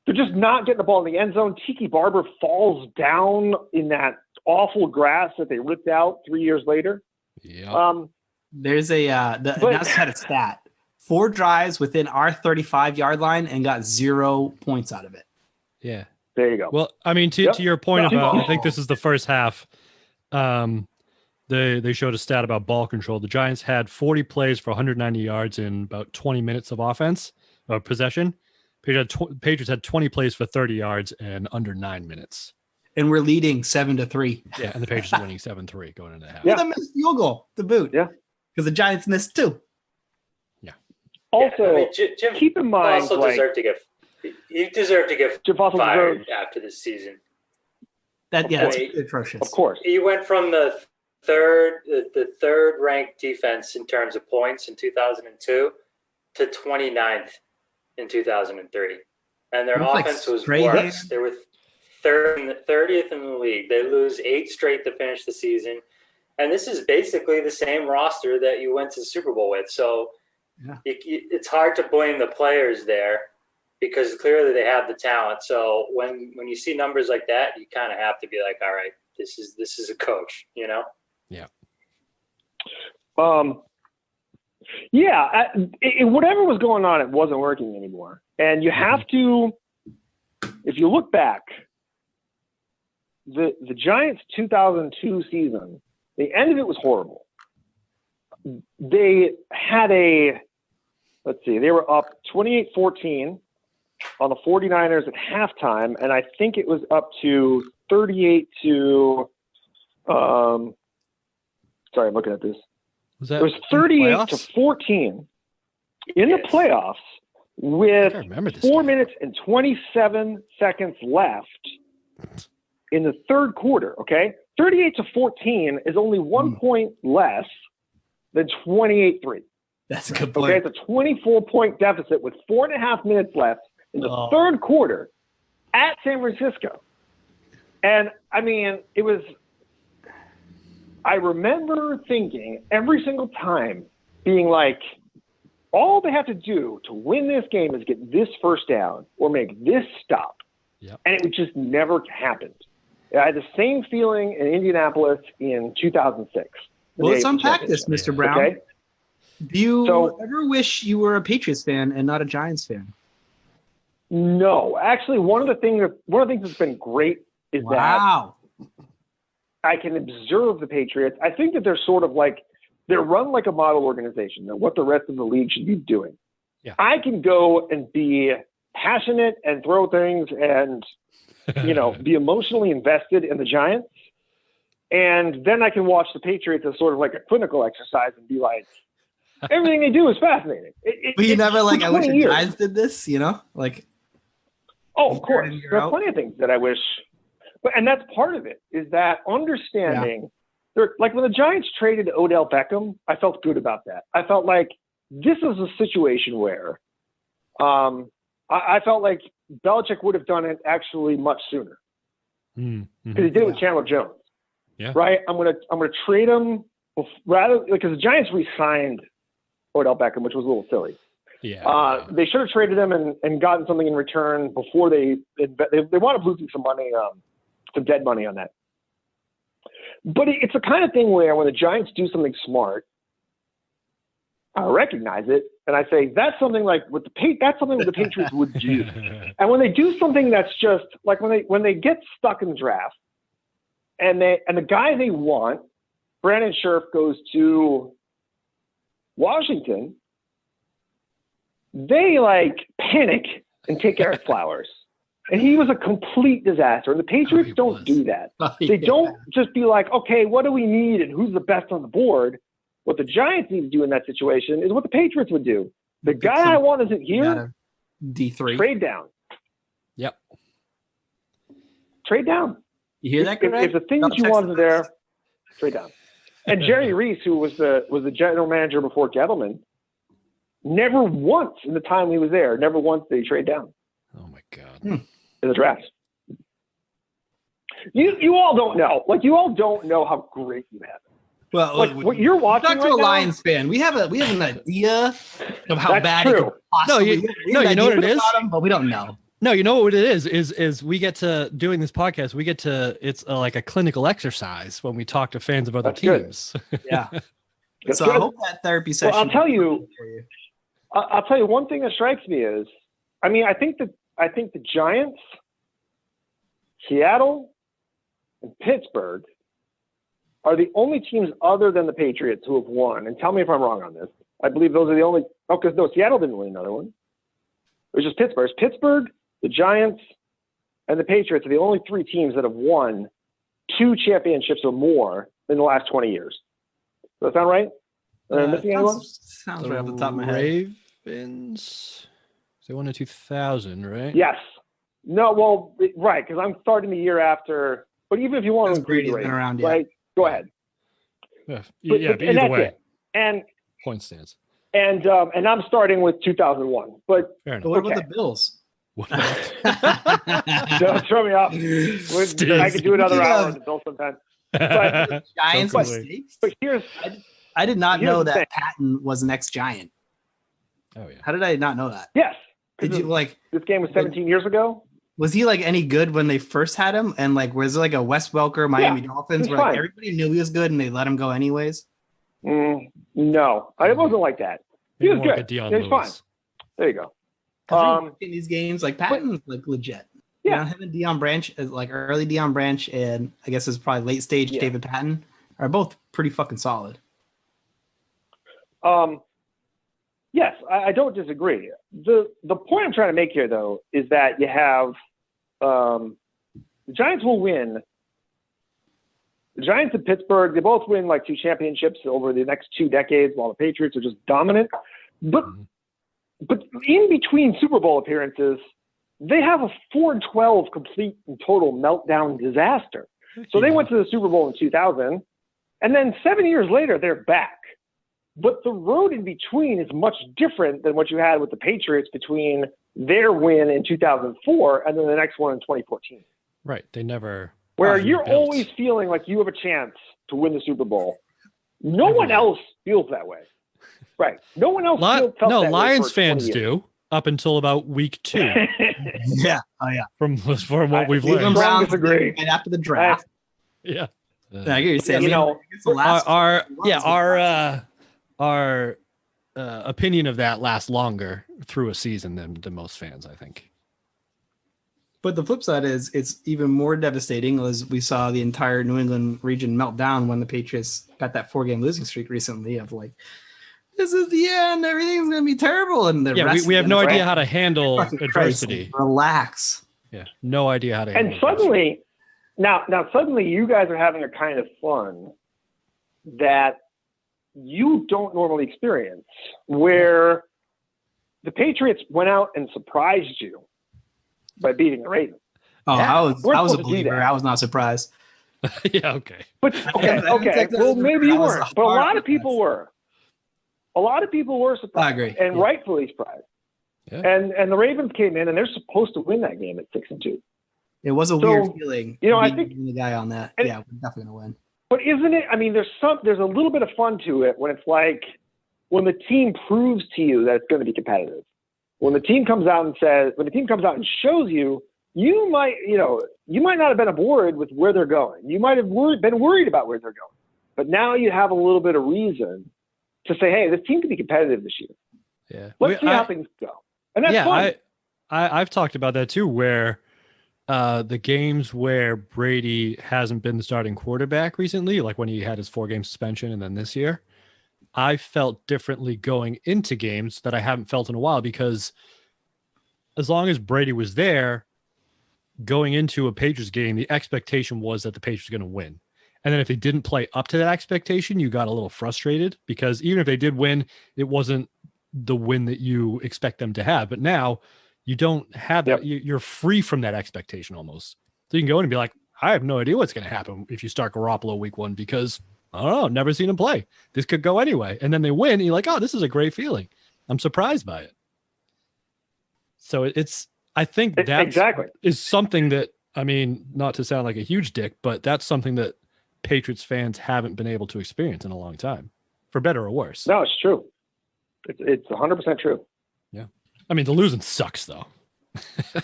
they're just not getting the ball in the end zone. Tiki Barber falls down in that awful grass that they ripped out 3 years later. Yeah. There's the announcer had a stat: 4 drives within our 35-yard line and got 0 points out of it. Yeah. There you go. Well, I mean, to your point about, I think this is the first half. They showed a stat about ball control. The Giants had 40 plays for 190 yards in about 20 minutes of offense possession. Patriots had 20 plays for 30 yards in under 9 minutes. And we're leading 7-3. Yeah, and the Patriots are winning 7-3 going into half. Yeah, the missed field goal to boot. Yeah, because the Giants missed too. Yeah. Also, Jim keep in mind, also deserved to get fired after this season. That's atrocious. Of course, he went from the third ranked defense in terms of points in 2002 to 29th in 2003, and their offense was worse. They were 30th in the league. They lose 8 straight to finish the season, and this is basically the same roster that you went to the Super Bowl with. So it's hard to blame the players there because clearly they have the talent. So when you see numbers like that, you kind of have to be like, all right, this is a coach, Yeah. Whatever was going on, it wasn't working anymore. And you have to, if you look back, the Giants 2002 season, the end of it was horrible. They had they were up 28-14 on the 49ers at halftime, and I think it was up to 38 to sorry, I'm looking at this. It was 38 to 14 in the playoffs with 4 minutes and 27 seconds left in the third quarter. Okay, 38 to 14 is only 1 point less than 28-3. That's a good point. Okay, it's a 24-point deficit with 4.5 minutes left in the third quarter at San Francisco. And I mean, I remember thinking every single time being like, all they have to do to win this game is get this first down or make this stop. Yep. And it just never happened. I had the same feeling in Indianapolis in 2006. Well, let's unpack this, Mr. Brown. Okay? Do you ever wish you were a Patriots fan and not a Giants fan? No, actually, one of the things that's been great is that I can observe the Patriots. I think that they're sort of like, they're run like a model organization, what the rest of the league should be doing. Yeah. I can go and be passionate and throw things and, be emotionally invested in the Giants. And then I can watch the Patriots as sort of like a clinical exercise and be like, everything they do is fascinating. But you never like, I wish the Giants did this, like. Oh, of course. There are plenty of things that I wish. And that's part of it, is that understanding. Like when the Giants traded Odell Beckham, I felt good about that. I felt like this is a situation where I felt like Belichick would have done it actually much sooner. Because he did it with Chandler Jones. Yeah. Right? I'm gonna trade him because the Giants re-signed Odell Beckham, which was a little silly. Yeah. They should have traded him and gotten something in return before they wound up losing some money, some dead money on that. But it's the kind of thing where when the Giants do something smart, I recognize it and I say that's something like that's something the Patriots would do. And when they do something that's just like when they get stuck in the draft and the guy they want, Brandon Scherf, goes to Washington, they like panic and take Eric Flowers. And he was a complete disaster. And the Patriots don't do that. They don't just be like, okay, what do we need and who's the best on the board? What the Giants need to do in that situation is what the Patriots would do. The guy I want isn't here. D3. Trade down. Yep. Trade down. You hear that, Greg? If the thing that you want is there, trade down. And Jerry Reese, who was the general manager before Gettleman, never once in the time he was there, never once did he trade down. Oh my God. In the draft. You all don't know. Like you all don't know how great you have it. Well, like what you're watching talk to a Lions fan. We have an idea of how bad it could possibly be. No, you know what it is? But we don't know. No, you know what it is we get to doing this podcast. We get to, it's like a clinical exercise when we talk to fans of other teams. Yeah. So I hope that therapy session. Well, I'll tell you one thing that strikes me is, I mean, I think the Giants, Seattle, and Pittsburgh are the only teams other than the Patriots who have won. And tell me if I'm wrong on this. I believe those are the only. Oh, because no, Seattle didn't win another one. It was just Pittsburgh. It's Pittsburgh, the Giants, and the Patriots are the only three teams that have won 2 championships or more in the last 20 years. Does that sound right? Am I missing anyone? Sounds right off the top of my head. Ravens. They won in 2000, right? Yes. No, well, right, because I'm starting the year after. But even if you want to agree, been around, right? Go ahead. Yeah, but either way. It. And point stands. And I'm starting with 2001. But what about the Bills? What Don't throw me off. I could do another hour on the Bills sometime. But Giants mistakes. But I did not know that Patton was an ex-Giant. Oh yeah. How did I not know that? Yes. Did you this game was 17 years ago? Was he like any good when they first had him? And like, was it like a Wes Welker Miami Dolphins where like everybody knew he was good and they let him go anyways? No, it wasn't like that. He was good. He was fine. There you go. In these games, like Patton's like legit. Yeah, him and Deion Branch, like early Deion Branch, and I guess it's probably late stage David Patton are both pretty fucking solid. Yes, I don't disagree. The point I'm trying to make here, though, is that you have the Giants will win. The Giants and Pittsburgh, they both win like 2 championships over the next 2 decades, while the Patriots are just dominant. But in between Super Bowl appearances, they have a 4-12 complete and total meltdown disaster. So they went to the Super Bowl in 2000, and then 7 years later, they're back. But the road in between is much different than what you had with the Patriots between their win in 2004 and then the next one in 2014. Right. They never. Where you're always feeling like you have a chance to win the Super Bowl. No one else feels that way. Right. No one else felt that way. Lions fans do up until about week 2. Yeah. Oh, yeah. From what we've learned. Browns agree. And after the draft. Yeah. I get what you're saying. You know, it's the last our opinion of that lasts longer through a season than most fans, I think. But the flip side is it's even more devastating as we saw the entire New England region melt down when the Patriots got that 4-game losing streak recently of like, this is the end, everything's going to be terrible. And we have no idea how to handle adversity. Relax. Yeah, no idea how to handle and suddenly, now suddenly you guys are having a kind of fun that you don't normally experience, where the Patriots went out and surprised you by beating the Ravens. Oh, Yeah. I was a believer. I was not surprised. Yeah, okay. But okay. Well, maybe you weren't, but a lot of people were. A lot of people were surprised. I agree. And rightfully surprised. Yeah. And the Ravens came in and they're supposed to win that game at 6-2. It was a weird feeling. You know, I think the guy on that. Yeah, we're definitely gonna win. But isn't it? I mean, there's a little bit of fun to it when it's like when the team proves to you that it's going to be competitive. When the team comes out and shows you, you might not have been aboard with where they're going. You might have been worried about where they're going. But now you have a little bit of reason to say, hey, this team could be competitive this year. Yeah. Let's see how things go. And that's fun. I've talked about that too, where the games where Brady hasn't been the starting quarterback recently, like when he had his 4-game suspension and then this year, I felt differently going into games that I haven't felt in a while, because as long as Brady was there going into a Patriots game, the expectation was that the Patriots were going to win. And then if they didn't play up to that expectation, you got a little frustrated, because even if they did win, it wasn't the win that you expect them to have. But now you don't have that. You're free from that expectation almost. So you can go in and be like, I have no idea what's going to happen if you start Garoppolo week 1, because I don't know, never seen him play. This could go anyway. And then they win, and you're like, oh, this is a great feeling. I'm surprised by it. So I think that exactly is something that, I mean, not to sound like a huge dick, but that's something that Patriots fans haven't been able to experience in a long time, for better or worse. No, it's true. It's 100% true. Yeah. I mean, the losing sucks though. I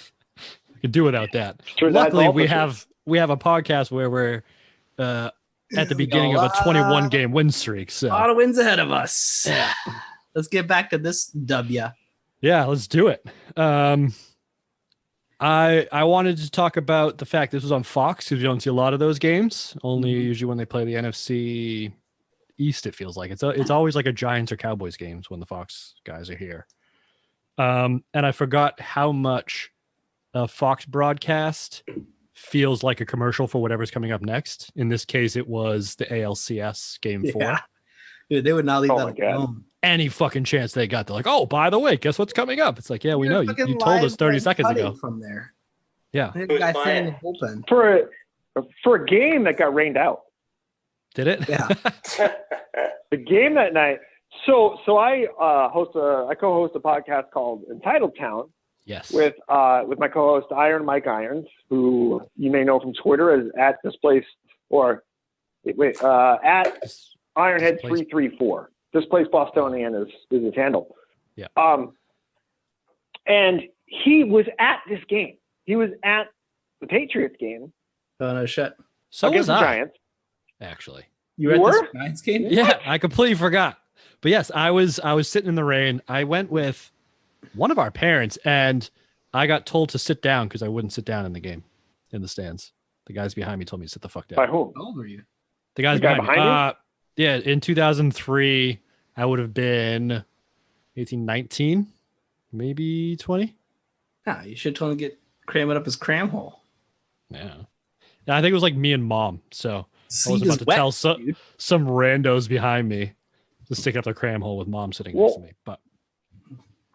could do without that. True, luckily we have a podcast where we're at the beginning of a 21-game win streak. So a lot of wins ahead of us. Let's get back to this W. Yeah, let's do it. I wanted to talk about the fact this was on Fox, because you don't see a lot of those games. Only usually when they play the NFC East, it feels like it's always like a Giants or Cowboys games when the Fox guys are here. And I forgot how much a Fox broadcast feels like a commercial for whatever's coming up next. In this case, it was the ALCS game 4. Dude, they would not leave that alone. Any fucking chance they got, they're like, oh, by the way, guess what's coming up? It's like, yeah, we know. You told us 30 seconds ago. From there. Yeah. Guy standing in the bullpen. For a game that got rained out. Did it? Yeah. The game that night. So I co-host a podcast called Entitled Town. Yes. With my co-host Mike Irons, who you may know from Twitter as at Displaced at Ironhead334. Displaced Bostonian is his handle. Yeah. And he was at this game. He was at the Patriots game. Oh no shit. So against was the I, Giants. actually. You were at this Giants game? Yeah, I completely forgot. But yes, I was sitting in the rain. I went with one of our parents, and I got told to sit down because I wouldn't sit down in the game, in the stands. The guys behind me told me to sit the fuck down. By whom? How old were you? The guys guy behind behind me. Yeah, in 2003, I would have been 18, 19, maybe 20. Yeah, you should totally cram it up his cram hole. Yeah. I think it was like me and mom. So I was about to tell some randos behind me to stick up their cram hole with mom sitting next to me. But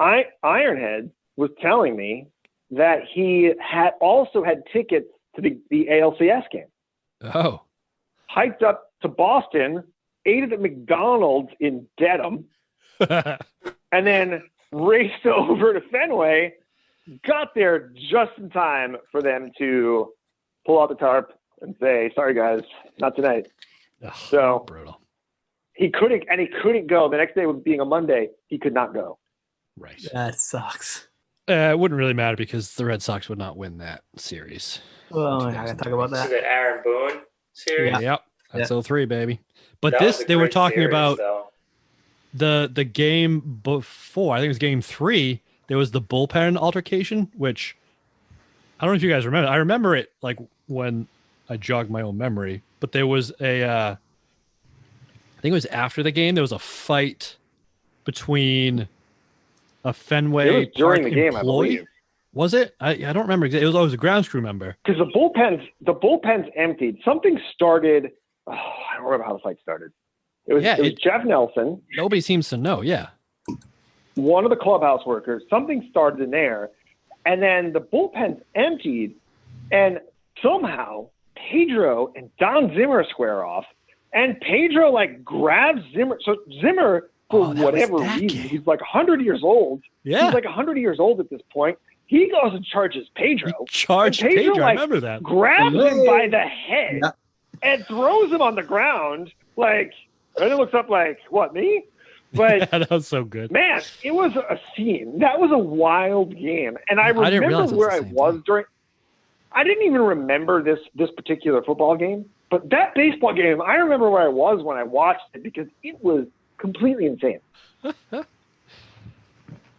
Ironhead was telling me that he had also had tickets to the ALCS game. Oh. Hiked up to Boston, ate at the McDonald's in Dedham, and then raced over to Fenway, got there just in time for them to pull out the tarp and say, sorry guys, not tonight. Ugh, so brutal. He couldn't go. The next day being a Monday, he could not go. Right. That sucks. It wouldn't really matter because the Red Sox would not win that series. Well, I gotta talk about that. Is it Aaron Boone series? Yep. That's 03, baby. But That was a they were great talking series, about though. the game before. I think it was game 3. There was the bullpen altercation, which I don't know if you guys remember. I remember it like when I jogged my own memory. But there was I think it was after the game. There was a fight between a Fenway It was during Park the game, I employee. believe. Was it? I don't remember. It was always a grounds crew member. Because the bullpen's emptied. Something started. I don't remember how the fight started. It was Jeff Nelson. Nobody seems to know. Yeah. One of the clubhouse workers. Something started in there, and then the bullpen's emptied, and somehow Pedro and Don Zimmer square off, and Pedro like grabs Zimmer. So Zimmer, for whatever reason, he's like 100 years old. Yeah. He's like 100 years old at this point. He goes and charges Pedro. Pedro, I remember that. Grabs him by the head and throws him on the ground. Like, and it looks up like, what, me? But that was so good. Man, it was a scene. That was a wild game. And I remember where I was during. I didn't even remember this particular football game, but that baseball game, I remember where I was when I watched it because it was completely insane.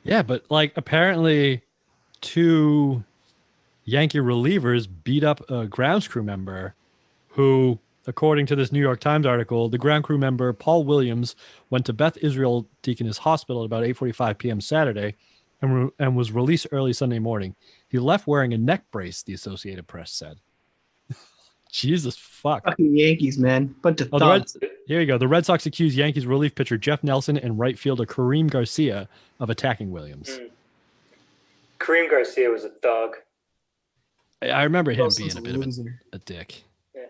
Yeah, but like apparently 2 Yankee relievers beat up a grounds crew member who, according to this New York Times article, the ground crew member Paul Williams went to Beth Israel Deaconess Hospital at about 8:45 p.m. Saturday and was released early Sunday morning. He left wearing a neck brace, the Associated Press said. Jesus fuck. Fucking Yankees, man. Bunch of thugs. Here you go. The Red Sox accused Yankees relief pitcher Jeff Nelson and right fielder Kareem Garcia of attacking Williams. Kareem Garcia was a thug. I remember him being a bit of a dick. Yeah.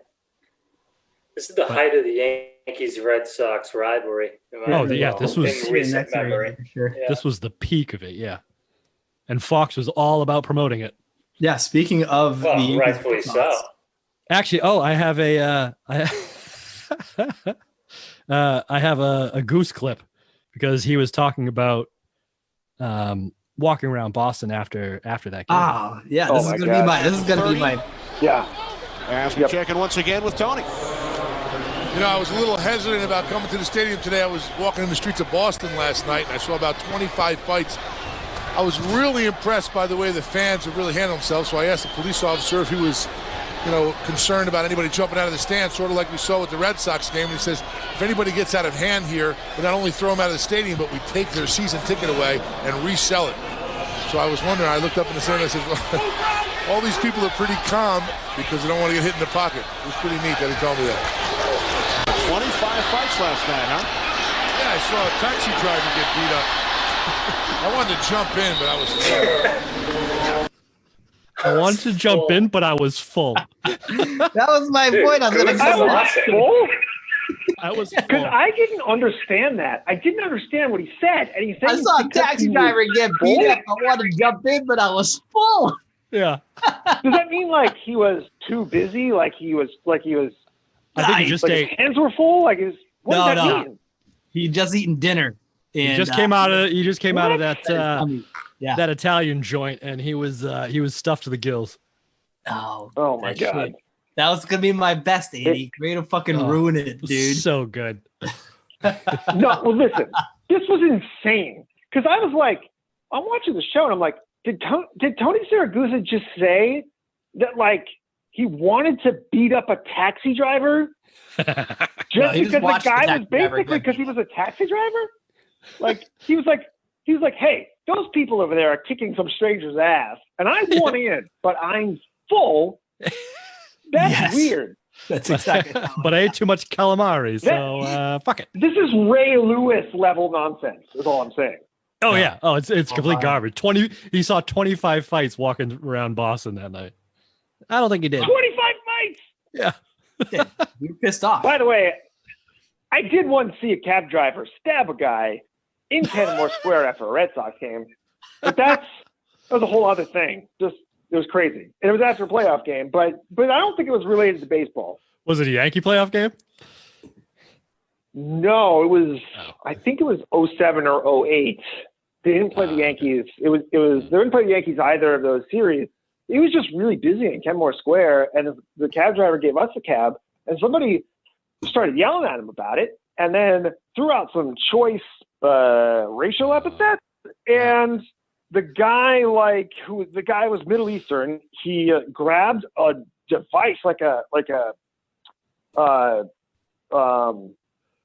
This is the height of the Yankees-Red Sox rivalry. This was in recent memory. Sure. Yeah. This was the peak of it, yeah. And Fox was all about promoting it. Yeah, speaking of rightfully so. Actually, I have I have a Goose clip because he was talking about walking around Boston after that game. Ah, yeah, this is gonna be mine. Yeah. As we check in once again with Tony. You know, I was a little hesitant about coming to the stadium today. I was walking in the streets of Boston last night, and I saw about 25 fights. I was really impressed by the way the fans have really handled themselves, so I asked the police officer if he was, concerned about anybody jumping out of the stand, sort of like we saw with the Red Sox game. And he says, if anybody gets out of hand here, we not only throw them out of the stadium, but we take their season ticket away and resell it. So I was wondering, I looked up in the stand and I said, well, all these people are pretty calm because they don't want to get hit in the pocket. It was pretty neat that he told me that. 25 fights last night, huh? Yeah, I saw a taxi driver get beat up. I wanted to jump in, but I was full. I wanted to jump in, but I was full. That was my point. I was going to full? I was full. Because I didn't understand that. I didn't understand what he said. And he said I saw a taxi driver get beat up. I wanted to jump in, but I was full. Yeah. Does that mean like he was too busy? Like he was I think he just ate. His hands were full. Like what does that mean? He just eaten dinner. He just came out of that that Italian joint, and he was stuffed to the gills. Oh my god. That was gonna be my best, Andy. Way to fucking ruin it, dude. So good. No, well, listen. This was insane. Because I was like, I'm watching the show, and I'm like, did Tony Siragusa just say that like he wanted to beat up a taxi driver just because the guy was basically because he was a taxi driver? Like he was like, hey, those people over there are kicking some stranger's ass, and I want in, but I'm full. That's weird. That's exactly. But I ate too much calamari, so fuck it. This is Ray Lewis level nonsense. Is all I'm saying. Oh yeah. Oh, it's complete garbage. He saw 25 fights walking around Boston that night. I don't think he did. 25 fights. Yeah. You're pissed off. By the way, I did once see a cab driver stab a guy in Kenmore Square after a Red Sox game, but that was a whole other thing. It was crazy. And it was after a playoff game, but I don't think it was related to baseball. Was it a Yankee playoff game? No, it was. I think it was 07 or 08. They didn't play the Yankees. It was. They didn't play the Yankees either of those series. It was just really busy in Kenmore Square, and the cab driver gave us a cab, and somebody started yelling at him about it, and then threw out some choice racial epithets. And the guy, the guy was Middle Eastern. He grabbed a device like a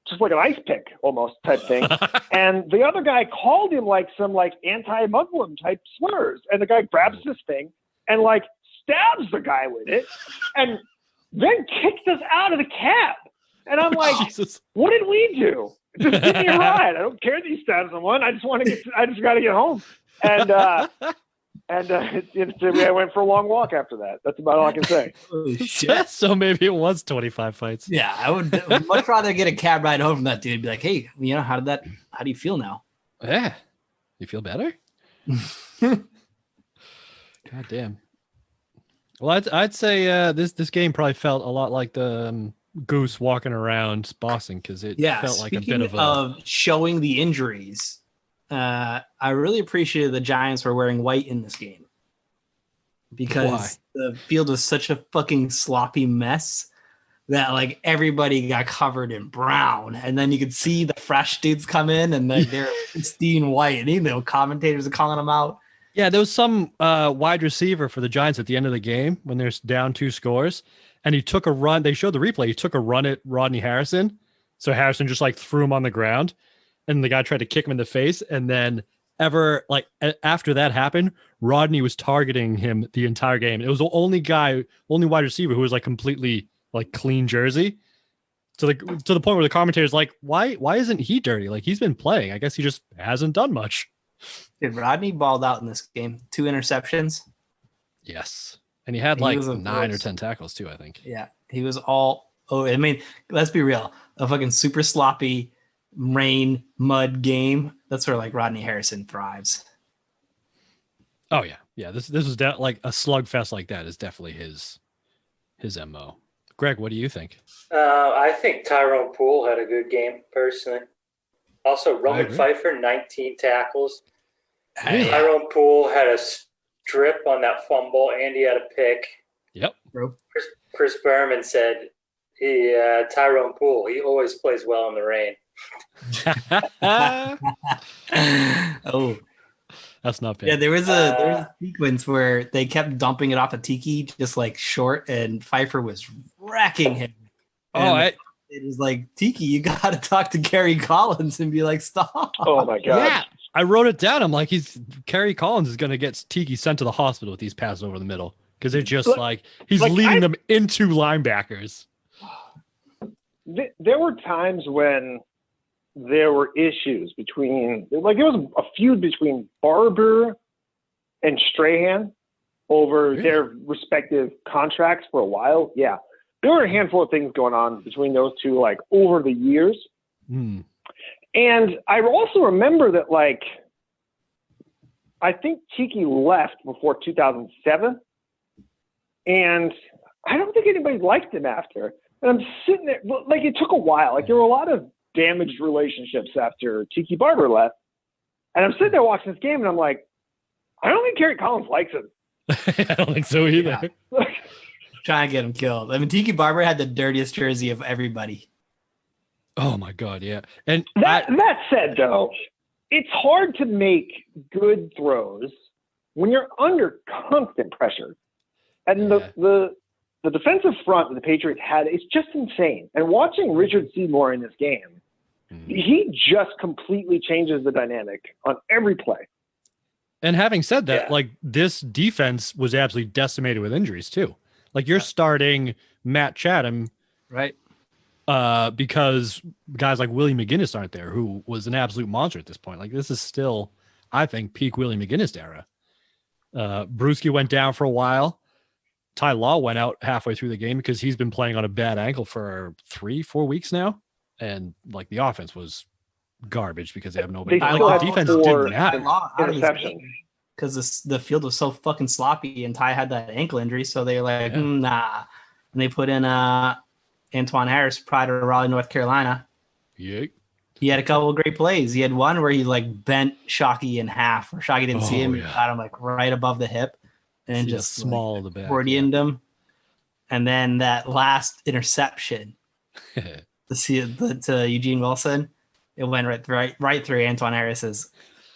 just like an ice pick almost type thing. And the other guy called him some anti-Muslim type slurs. And the guy grabs this thing and stabs the guy with it and then kicked us out of the cab. And I'm like, Jesus. What did we do? Just give me a ride. I don't care that you stabbed someone. I just got to get home. And I went for a long walk after that. That's about all I can say. Holy shit. So maybe it was 25 fights. Yeah, I would much rather get a cab ride home from that dude and be like, hey, how do you feel now? Yeah. You feel better? God damn. Well, I'd say this game probably felt a lot like the Goose walking around Boston, because it felt like a bit of showing the injuries. I really appreciated the Giants were wearing white in this game because the field was such a fucking sloppy mess that everybody got covered in brown, and then you could see the fresh dudes come in and they're pristine white, and the commentators are calling them out. Yeah, there was some wide receiver for the Giants at the end of the game when they're down 2 scores, and he took a run. They showed the replay. He took a run at Rodney Harrison, so Harrison just threw him on the ground. And the guy tried to kick him in the face. And then after that happened, Rodney was targeting him the entire game. It was the only wide receiver who was completely clean jersey. To the point where the commentator's why isn't he dirty? He's been playing. I guess he just hasn't done much. Dude, Rodney balled out in this game. 2 interceptions. Yes. And he had 9 or 10 tackles too, I think. Yeah. He was let's be real. A fucking super sloppy rain mud game. That's where Rodney Harrison thrives. Oh yeah. This was a slugfest like that is definitely his MO. Greg, what do you think? I think Tyrone Poole had a good game personally. Also, Roman Pfeiffer, 19 tackles. Hey. Tyrone Poole had a strip on that fumble, and he had a pick. Yep. Chris Berman said, Tyrone Poole, he always plays well in the rain. Oh, that's not bad. Yeah, there was a sequence where they kept dumping it off of Tiki just short, and Pfeiffer was wrecking him. It was Tiki, you got to talk to Gary Collins and be stop. Oh my god. Yeah, I wrote it down. I'm Gary Collins is going to get Tiki sent to the hospital with these passes over the middle, because they're just he's leading them into linebackers. There were times when there were issues between, it was a feud between Barber and Strahan over their respective contracts for a while. Yeah. There were a handful of things going on between those two, over the years. Mm. And I also remember that, I think Tiki left before 2007. And I don't think anybody liked him after. And I'm sitting there, it took a while. There were a lot of damaged relationships after Tiki Barber left. And I'm sitting there watching this game, and I'm I don't think Gary Collins likes him. I don't think so either. Yeah. Trying to get him killed. Tiki Barber had the dirtiest jersey of everybody. Oh my God, yeah. And that said, though, it's hard to make good throws when you're under constant pressure. And the defensive front that the Patriots had is just insane. And watching Richard Seymour in this game, he just completely changes the dynamic on every play. And having said that, this defense was absolutely decimated with injuries too. You're starting Matt Chatham, right? Because guys like Willie McGinnis aren't there, who was an absolute monster at this point. This is still, I think, peak Willie McGinnis era. Bruschi went down for a while. Ty Law went out halfway through the game because he's been playing on a bad ankle for 3-4 weeks now. And the offense was garbage because they have nobody. The defense didn't have interceptions because the field was so fucking sloppy, and Ty had that ankle injury. So they were nah. And they put in Antoine Harris, pride of Raleigh, North Carolina. Yeah. He had a couple of great plays. He had one where he bent Shockey in half, or Shockey didn't see him. He got him right above the hip. And just small of the back, Freudianed him. And then that last interception, to Eugene Wilson. It went right through Antoine Harris's.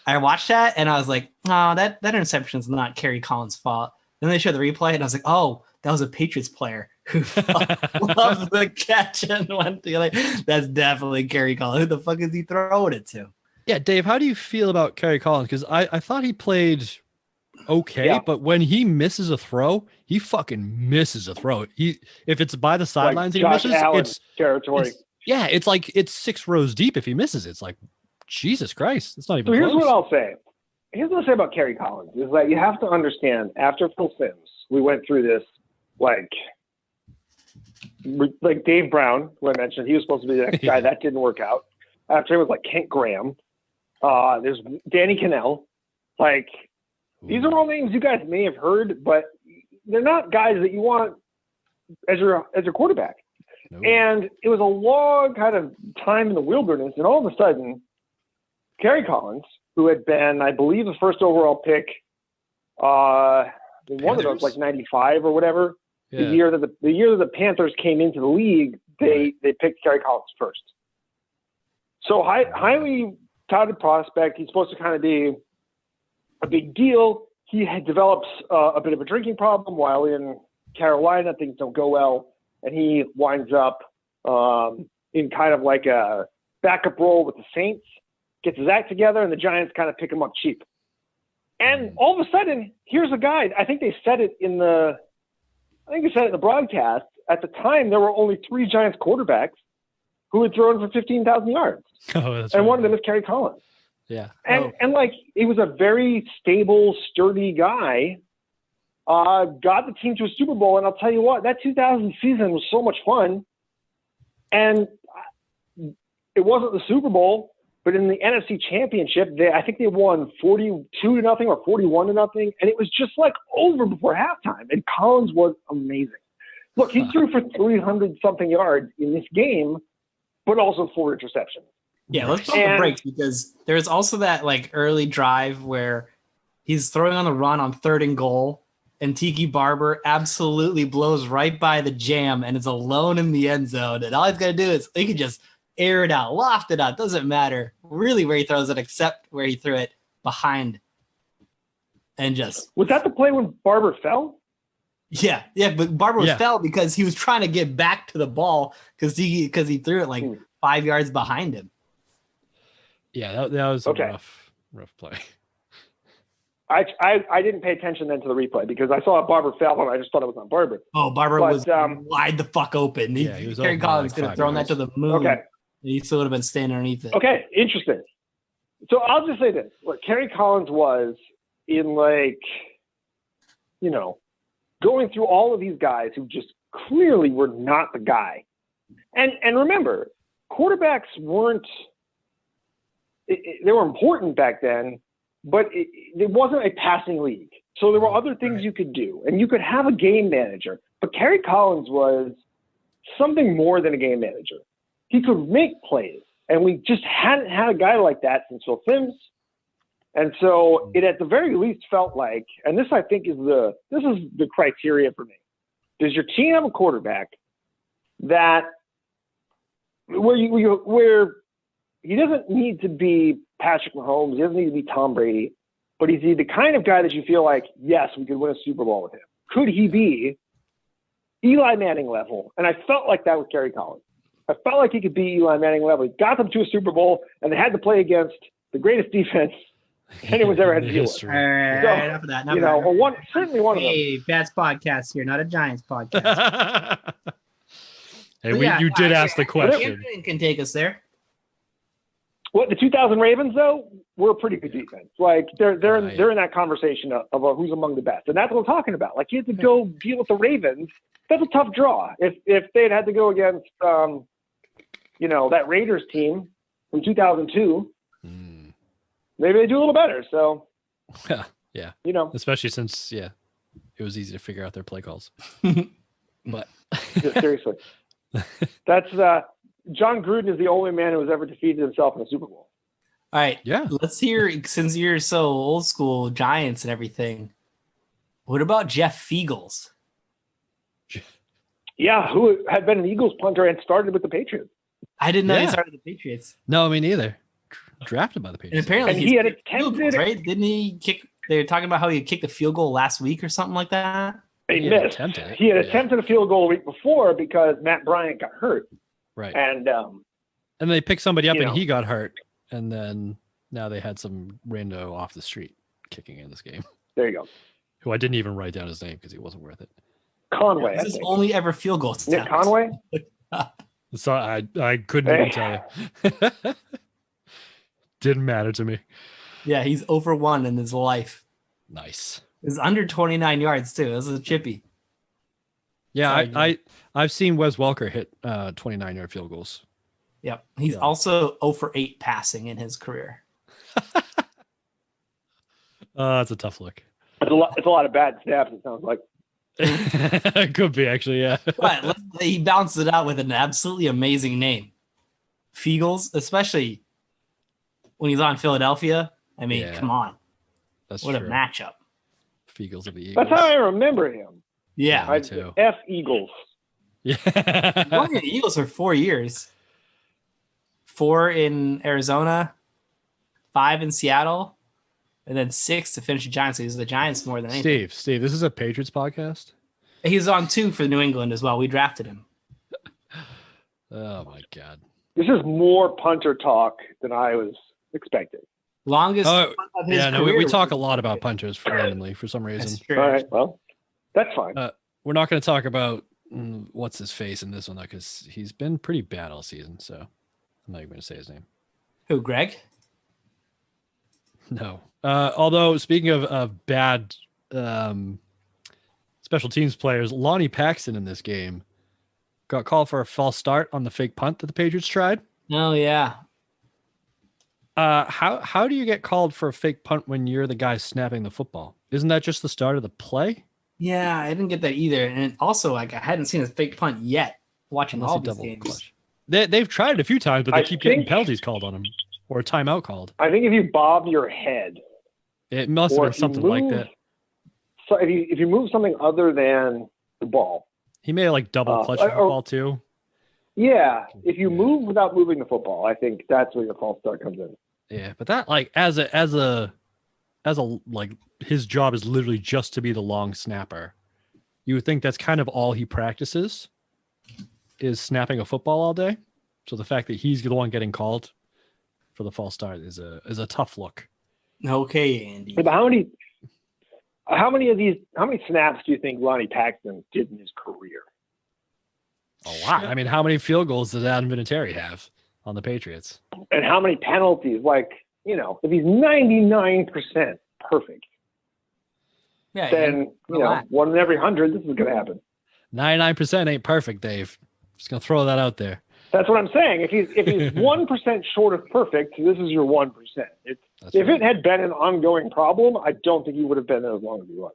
I watched that and I was like, oh, that interception is not Kerry Collins' fault. Then they showed the replay and I was like, oh, that was a Patriots player who loved the catch and went to like, that's definitely Kerry Collins. Who the fuck is he throwing it to? Yeah, Dave, how do you feel about Kerry Collins? Because I thought he played okay, but when he misses a throw, he fucking misses a throw. If it's by the sidelines, like he misses. Allen's territory. It's like it's 6 rows deep. If he misses, it's like Jesus Christ. It's not even. So here's close. what I'll say. Here's what I'll say about Kerry Collins is that you have to understand. After Phil Simms, we went through this like Dave Brown, who I mentioned. He was supposed to be the next guy. That didn't work out. After him was like Kent Graham. There's Danny Cannell. Like, these are all names you guys may have heard, but they're not guys that you want as your quarterback. No. And it was a long kind of time in the wilderness, and all of a sudden, Kerry Collins, who had been, I believe, the first overall pick, one of those, like 95 or whatever, the year that the Panthers came into the league, they picked Kerry Collins first. So highly touted prospect. He's supposed to kind of be a big deal. He had develops a bit of a drinking problem while in Carolina. Things don't go well, and he winds up in kind of like a backup role with the Saints, gets his act together, and the Giants kind of pick him up cheap. And all of a sudden, here's a guy. I think they said it in the broadcast. At the time, there were only 3 Giants quarterbacks who had thrown for 15,000 yards. Oh, that's and right. One of them is Kerry Collins. Yeah. And like, he was a very stable, sturdy guy, got the team to a Super Bowl. And I'll tell you what, that 2000 season was so much fun. And it wasn't the Super Bowl, but in the NFC Championship, I think they won 42-0 or 41-0. And it was just like over before halftime. And Collins was amazing. Look, he threw for 300-something yards in this game, but also 4 interceptions. Yeah, let's pump the brakes because there's also that like early drive where he's throwing on the run on 3rd and goal, and Tiki Barber absolutely blows right by the jam and is alone in the end zone. And all he's got to do is he can just air it out, loft it out. Doesn't matter really where he throws it, except where he threw it behind. And just was that the play when Barber fell? Yeah, but Barber fell because he was trying to get back to the ball because he threw it like 5 yards behind him. Yeah, that was a rough play. I didn't pay attention then to the replay because I saw Barber fell and I just thought it was on Barber. Oh, Barber was wide the fuck open. Kerry Collins could have thrown that to the moon. Okay. He still would have been standing underneath it. Okay, interesting. So I'll just say this. Look, Kerry Collins was in going through all of these guys who just clearly were not the guy. And remember, quarterbacks weren't they were important back then, but it wasn't a passing league. So there were other things you could do, and you could have a game manager. But Kerry Collins was something more than a game manager. He could make plays, and we just hadn't had a guy like that since Phil Simms. And so it at the very least felt like, and this I think is the criteria for me. Does your team have a quarterback that where he doesn't need to be Patrick Mahomes, he doesn't need to be Tom Brady, but he's the kind of guy that you feel like, yes, we could win a Super Bowl with him. Could he be Eli Manning level? And I felt like that with Kerry Collins. I felt like he could be Eli Manning level. He got them to a Super Bowl, and they had to play against the greatest defense anyone's ever had to deal with. All right, enough of that. Certainly one of them. Hey, Bats podcast here, not a Giants podcast. Hey, you did ask the question. Can take us there. What, the 2000 Ravens though were a pretty good defense. Like they're in that conversation of who's among the best, and that's what I'm talking about. Like you had to go deal with the Ravens. That's a tough draw. If they'd had to go against that Raiders team from 2002, maybe they do a little better. So yeah, especially since it was easy to figure out their play calls. But seriously, that's John Gruden is the only man who has ever defeated himself in a Super Bowl. All right. Yeah. Let's hear, since you're so old school, Giants and everything, what about Jeff Fiegels? Yeah, who had been an Eagles punter and started with the Patriots. I didn't know he Yeah. started with the Patriots. No, me neither. Drafted by the Patriots. And apparently And he had kicked field attempted goals, right? Didn't he kick? They were talking about how he kicked a field goal last week or something like that. He had missed. attempted it. He had Yeah. attempted a field goal a week before because Matt Bryant got hurt. Right. And And they picked somebody up You and know. he got hurt. And then now they had some rando off the street kicking in this game, there you go. who I didn't even write down his name because he wasn't worth it. Conway. This I is think. only ever field goal Nick attempts. Conway? So I couldn't even tell you. Didn't matter to me. Yeah, he's over 1 in his life. Nice. It's under 29 yards too. This is a chippy. Yeah, Sorry, I've seen Wes Welker hit 29-yard field goals. Yep. He's Yeah. also 0 for 8 passing in his career. That's a tough look. It's a lot of bad snaps, it sounds like. It could be actually, yeah. But he bounced it out with an absolutely amazing name. Fiegels, especially when he's on Philadelphia. I mean, Yeah. come on. That's What true. a matchup. Eagles of the Eagles. That's how I remember him. Yeah. Me too. F Eagles. He Yeah. was with the Eagles for 4 years. 4 in Arizona, 5 in Seattle, and then 6 to finish the Giants. He was the Giants more than anything. Steve, this is a Patriots podcast. He was on 2 for New England as well. We drafted him. Oh my god. This is more punter talk than I was expecting. Longest Oh, punt of his yeah, no, career. we talk a lot about punters randomly for some reason. That's true. All right, well, that's fine. We're not going to talk about what's his face in this one though, because he's been pretty bad all season. So I'm not even going to say his name. Who, Greg? No. Although speaking of bad special teams players, Lonnie Paxton in this game got called for a false start on the fake punt that the Patriots tried. Oh, yeah. How do you get called for a fake punt when you're the guy snapping the football? Isn't that just the start of the play? Yeah, I didn't get that either. And also, like, I hadn't seen a fake punt yet watching Unless all you these double games. clutch. They've tried it a few times, but they I keep getting think- penalties called on them or a timeout called. I think if you bob your head, It must have or been if you something like move- that. so if you move something other than the ball, He may have like double clutch the ball too. yeah, if you move without moving the football, I think that's where your false start comes in. Yeah, but that like as a like his job is literally just to be the long snapper. You would think that's kind of all he practices is snapping a football all day. So the fact that he's the one getting called for the false start is a tough look. Okay, Andy. But how many snaps do you think Lonnie Paxton did in his career? A lot. I mean, how many field goals does Adam Vinatieri have on the Patriots? And how many penalties? Like, if he's 99% perfect, Yeah, then, relax. 1 in every 100, this is going to happen. 99% ain't perfect, Dave. Just gonna throw that out there. That's what I'm saying. If he's 1% short of perfect, this is your 1%. That's If right. it had been an ongoing problem, I don't think he would have been as long as he was.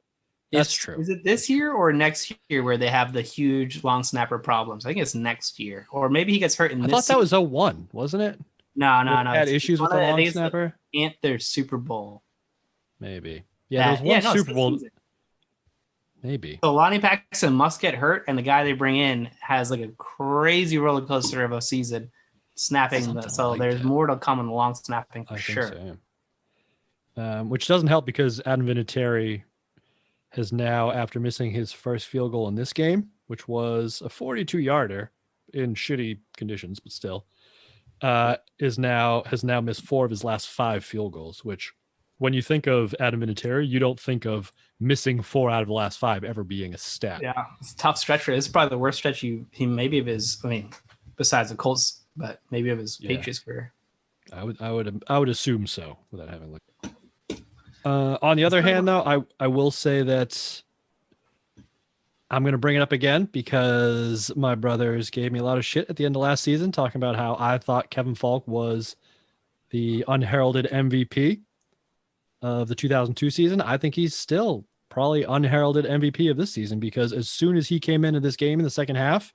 That's true. Is it this year or next year where they have the huge long snapper problems? I think it's next year. Or maybe he gets hurt in I this thought that season. was 01, wasn't it? No. Had It's issues with one the of- I long think it's snapper? the Panthers Super Bowl. Maybe. Yeah, there was one no, it's Super this Bowl. season. Maybe. So Lonnie Paxton must get hurt, and the guy they bring in has like a crazy roller coaster of a season snapping. Something So like there's that. more to come in the long snapping for I sure. think so, yeah. Which doesn't help because Adam Vinatieri has now, after missing his first field goal in this game, which was a 42-yarder in shitty conditions, but still, has now missed 4 of his last 5 field goals. Which, when you think of Adam Vinatieri, you don't think of missing 4 out of the last 5 ever being a stat. Yeah, it's a tough stretch for him. This is probably the worst stretch he maybe of his. I mean, besides the Colts, but maybe of his Yeah. Patriots career. I would assume so without having looked. On the other hand, though, I will say that I'm going to bring it up again because my brothers gave me a lot of shit at the end of last season talking about how I thought Kevin Falk was the unheralded MVP of the 2002 season. I think he's still probably unheralded MVP of this season because as soon as he came into this game in the second half,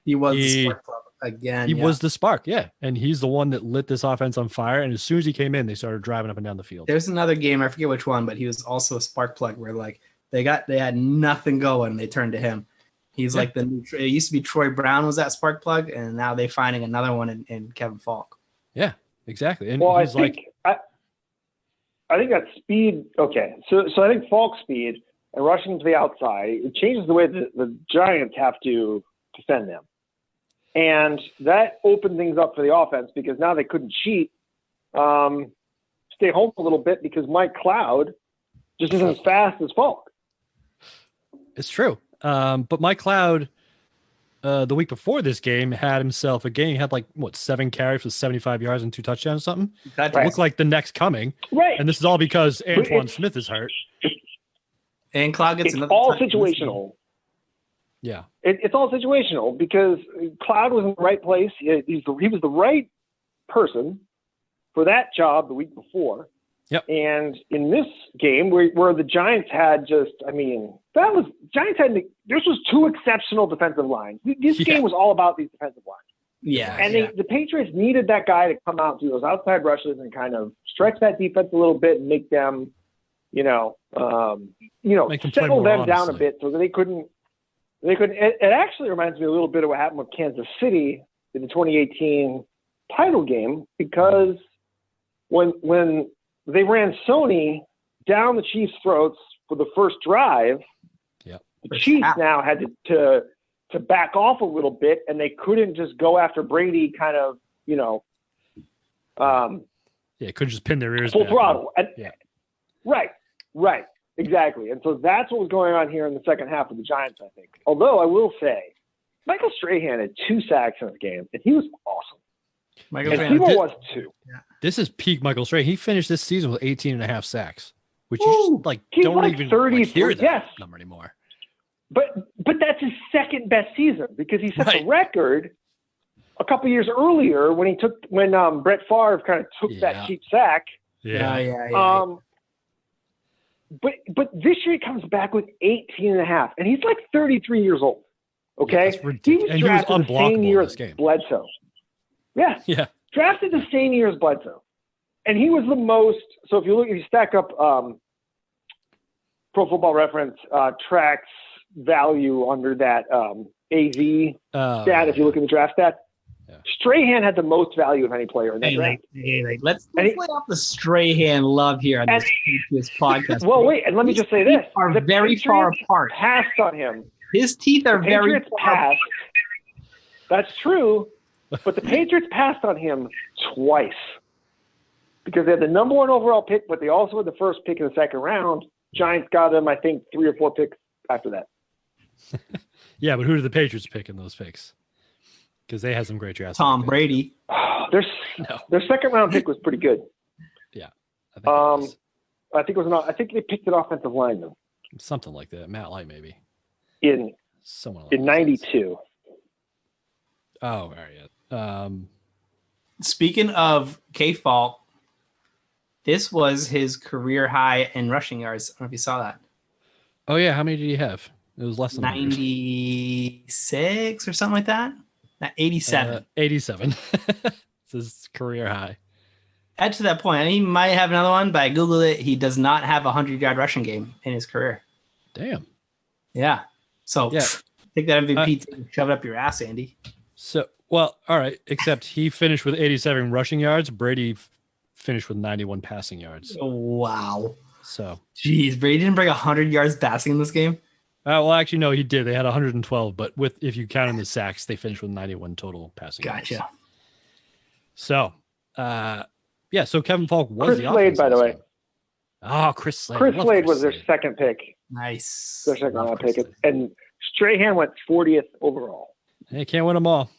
He was the spark plug again. he was the spark, yeah. And he's the one that lit this offense on fire. And as soon as he came in, they started driving up and down the field. There's another game, I forget which one, but he was also a spark plug where like they had nothing going, they turned to him. He's like the new. It used to be Troy Brown was that spark plug, and now they're finding another one in Kevin Falk. Yeah, exactly. And Well, he's I think that speed. Okay, so I think Falk's speed and rushing to the outside, it changes the way that the Giants have to defend them, and that opened things up for the offense because now they couldn't cheat, stay home a little bit because Mike Cloud just isn't as fast as Falk. It's true. But Mike Cloud, the week before this game, had himself a game. He had 7 carries for 75 yards and 2 touchdowns or something. That looked like the next coming. Right. And this is all because Antoine Smith is hurt. And Cloud gets it's all situational. Yeah. It's all situational because Cloud was in the right place. He was the right person for that job the week before. Yep. And in this game where the Giants had this was 2 exceptional defensive lines. This game was all about these defensive lines. Yeah. And the Patriots needed that guy to come out and do those outside rushes and kind of stretch that defense a little bit and make them, settle them down a bit so that they couldn't. It actually reminds me a little bit of what happened with Kansas City in the 2018 title game because when they ran Sony down the Chiefs' throats for the first drive, the Chiefs now had to back off a little bit, and they couldn't just go after Brady kind of, couldn't just pin their ears full back. throttle. Right, exactly. And so that's what was going on here in the second half of the Giants, I think. Although I will say, Michael Strahan had 2 sacks in this game, and he was awesome. Michael Strahan was too. Yeah. This is peak Michael Strahan. He finished this season with 18.5 sacks, which you just don't even hear that number anymore. But that's his second best season because he set the record a couple years earlier when Brett Favre kind of took that cheap sack. Yeah. But this year he comes back with 18.5, and he's like 33 years old. Okay, he was drafted the same year as Bledsoe. Yeah. Drafted the same year as Bledsoe, and he was the most. So if you stack up Pro Football Reference tracks value under that AV stat, if you look at the draft stat, Strahan had the most value of any player in that draft. Let's lay off the Strahan love here on this podcast. Well, wait, and let me just say this: are very far apart. Passed on him. His teeth are very far. That's true, but the Patriots passed on him twice because they had the number 1 overall pick, but they also had the first pick in the second round. Giants got him, I think, 3 or 4 picks after that. Yeah, but who did the Patriots pick in those picks? Because they had some great drafts. Tom Brady. Their second round pick was pretty good. Yeah, I think they picked an offensive lineman. Something like that. Matt Light, maybe. In 92. Oh, all right. Speaking of K-Falk, this was his career high in rushing yards. I don't know if you saw that. Oh, yeah. How many did he have? It was less than 96 or something like that. 87. 87. This is career high. Add to that point, he might have another one, but I Googled it. He does not have a 100-yard rushing game in his career. Damn. Yeah. So take that MVP, shove it up your ass, Andy. So, well, all right. Except he finished with 87 rushing yards. Brady finished with 91 passing yards. Oh, wow. So, geez, Brady didn't break 100 yards passing in this game. Well, actually, no, he did. They had 112, but if you count in the sacks, they finished with 91 total passing yards. Gotcha. So, so Kevin Falk was Chris the Slade, by the way. Oh, Chris Slade. Chris Slade was their second pick. Nice. Their second round pick. And Strahan went 40th overall. Hey, can't win them all.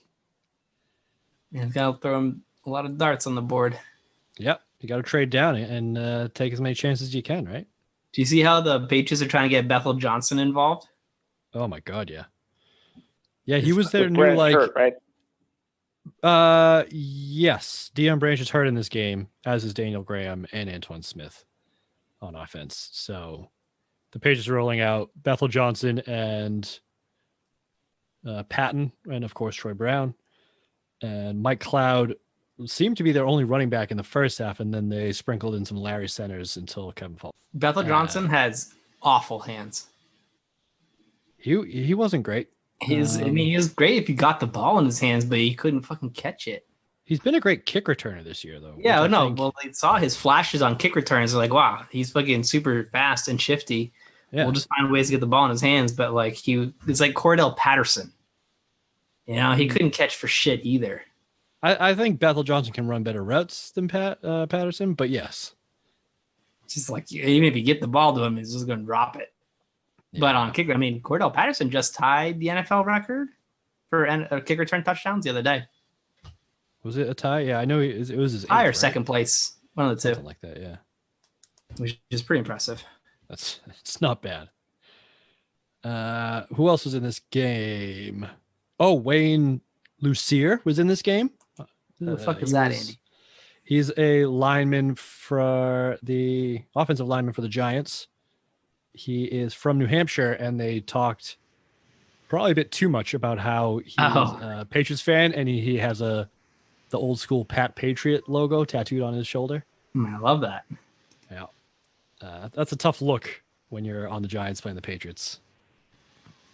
Yeah, got to throw him a lot of darts on the board. Yep. You got to trade down and take as many chances as you can, right? Do you see how the Patriots are trying to get Bethel Johnson involved? Oh, my God, yeah. Yeah, he was their new, hurt, right? Yes. Deion Branch is hurt in this game, as is Daniel Graham and Antoine Smith on offense. So the Patriots are rolling out Bethel Johnson and Patton, and of course Troy Brown. And Mike Cloud seemed to be their only running back in the first half, and then they sprinkled in some Larry Centers until Kevin Falk. Bethel Johnson has awful hands. He wasn't great. He was great if he got the ball in his hands, but he couldn't fucking catch it. He's been a great kick returner this year, though. Yeah, no. Well, they saw his flashes on kick returns. They're like, wow, he's fucking super fast and shifty. Yeah. We'll just find ways to get the ball in his hands. But like it's like Cordell Patterson. You know, he couldn't catch for shit either. I think Bethel Johnson can run better routes than Patterson, but yes. Just like even if you get the ball to him, he's just going to drop it. Yeah. But on kick, I mean, Cordell Patterson just tied the NFL record for kick return touchdowns the other day. Was it a tie? Yeah, I know it was his tie or right? Second place, one of the two. Something like that, yeah. Which is pretty impressive. It's not bad. Who else was in this game? Oh, Wayne Lucier was in this game. Who the fuck is that, Andy? He's a lineman for the offensive lineman for the Giants. He is from New Hampshire, and they talked probably a bit too much about how he's a Patriots fan, and he has the old school Pat Patriot logo tattooed on his shoulder. I love that. Yeah. That's a tough look when you're on the Giants playing the Patriots.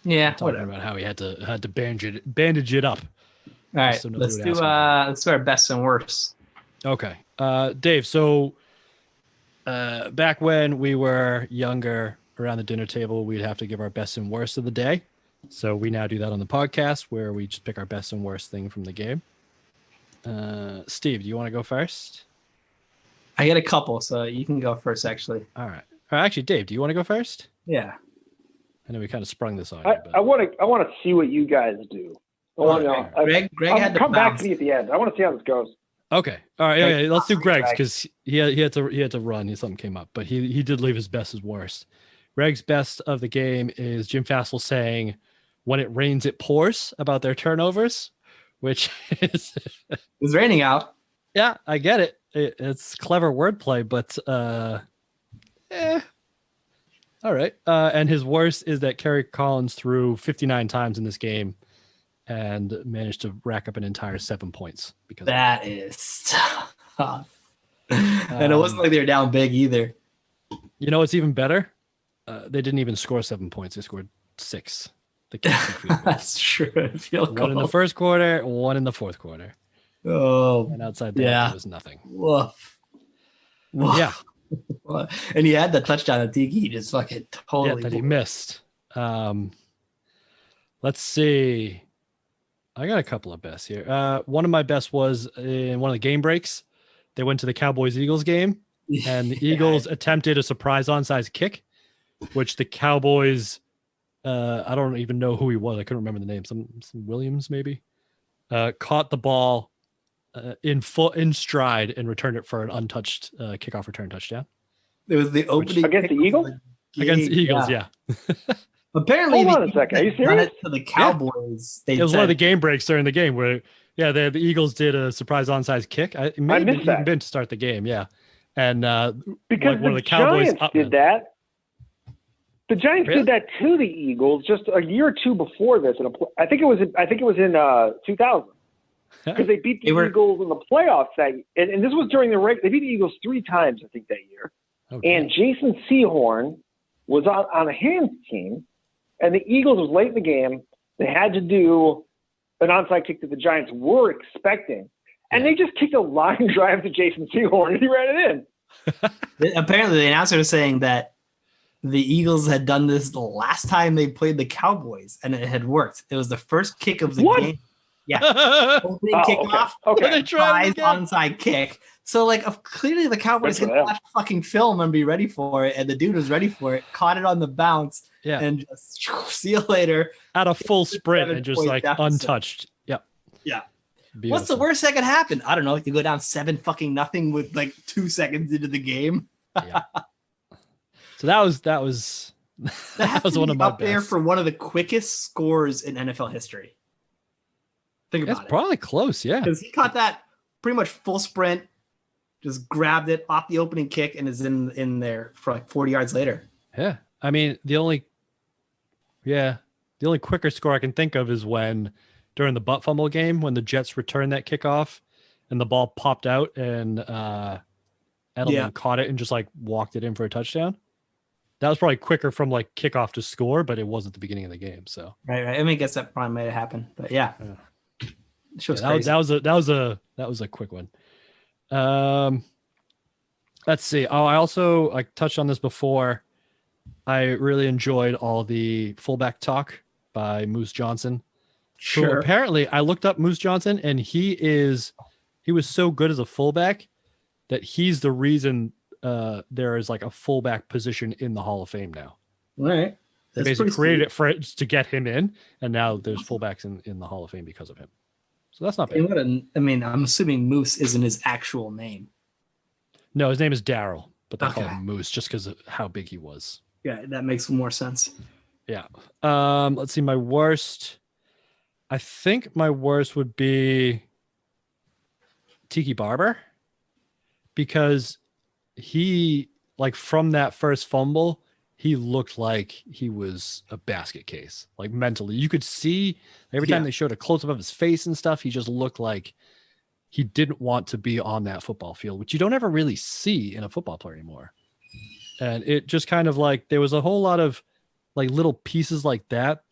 Yeah. Talking about how he had to bandage it up. All right. Let's do our best and worst. Okay. Dave, so back when we were younger around the dinner table, we'd have to give our best and worst of the day. So we now do that on the podcast where we just pick our best and worst thing from the game. Steve, do you want to go first? I got a couple, so you can go first, actually. All right. Actually, Dave, do you want to go first? Yeah. I know we kind of sprung this on you. I want to see what you guys do. Greg had to come back to me at the end. I want to see how this goes. Okay. All right. Okay. Let's do Greg's because he had to run. Something came up, but he did leave his best as worst. Greg's best of the game is Jim Fassel saying, "When it rains, it pours" about their turnovers, which is it's raining out. Yeah, I get it. It's clever wordplay, but all right. And his worst is that Kerry Collins threw 59 times in this game and managed to rack up an entire 7 points. Because that is tough. And it wasn't like they were down big either. You know what's even better? They didn't even score 7 points. They scored 6. That's true. One in the first quarter, one in the fourth quarter. Oh, and outside that, it was nothing. Woof. Yeah. And he had the touchdown at Tiki. He just fucking totally that he missed. Let's see. I got a couple of bests here. One of my best was in one of the game breaks. They went to the Cowboys-Eagles game, and the Eagles attempted a surprise onside kick, which the Cowboys, I don't even know who he was. I couldn't remember the name. Some Williams, maybe, caught the ball in stride and returned it for an untouched kickoff return touchdown. It was the opening against the Eagles. Against the Eagles, yeah. Apparently, hold on a second. Are you serious? To the Cowboys, it was one of the game breaks during the game where, the Eagles did a surprise onside kick. It may have even been to start the game, yeah. And because one of the Cowboys did that. The Giants did that to the Eagles just a year or two before this. I think it was in 2000 because they beat the Eagles in the playoffs and this was during they beat the Eagles 3 times I think that year. Okay. And Jason Sehorn was on a hands team, and the Eagles was late in the game. They had to do an onside kick that the Giants were expecting, and they just kicked a line drive to Jason Sehorn, and he ran it in. Apparently, the announcer was saying that the Eagles had done this the last time they played the Cowboys, and it had worked. It was the first kick of the game. Yeah. Opening kickoff. Okay. Surprise onside kick. So, clearly the Cowboys can watch fucking film and be ready for it, and the dude was ready for it, caught it on the bounce, and just see you later. At a full sprint and just untouched. Yep. Yeah. Beautiful. What's the worst that could happen? I don't know. You go down 7-0 with 2 seconds into the game. Yeah. So that was one of my up there for one of the quickest scores in NFL history. Think about it. It's probably close, yeah. Because he caught that pretty much full sprint, just grabbed it off the opening kick, and is in there for 40 yards later. Yeah. I mean, the only quicker score I can think of is when during the butt fumble game when the Jets returned that kickoff and the ball popped out and Edelman caught it and just walked it in for a touchdown. that was probably quicker from like kickoff to score, but it was at the beginning of the game. So Right. I mean, I guess that probably might have happened, but yeah. That was a quick one. Let's see. Oh, I touched on this before. I really enjoyed all the fullback talk by Moose Johnson. Sure. Who apparently, I looked up Moose Johnson, and he was so good as a fullback that he's the reason there is like a fullback position in the Hall of Fame now. All right. They basically created it to get him in, and now there's fullbacks in the Hall of Fame because of him. So that's not bad. I'm assuming Moose isn't his actual name. No, his name is Daryl, but they call him Moose just because of how big he was. Yeah, that makes more sense. Yeah. Let's see. My worst. I think my worst would be Tiki Barber, because he, like, from that first fumble, he looked like he was a basket case. Like, mentally, you could see every time they showed a close up of his face and stuff, he just looked like he didn't want to be on that football field, which you don't ever really see in a football player anymore. And it just kind of like, there was a whole lot of like little pieces like that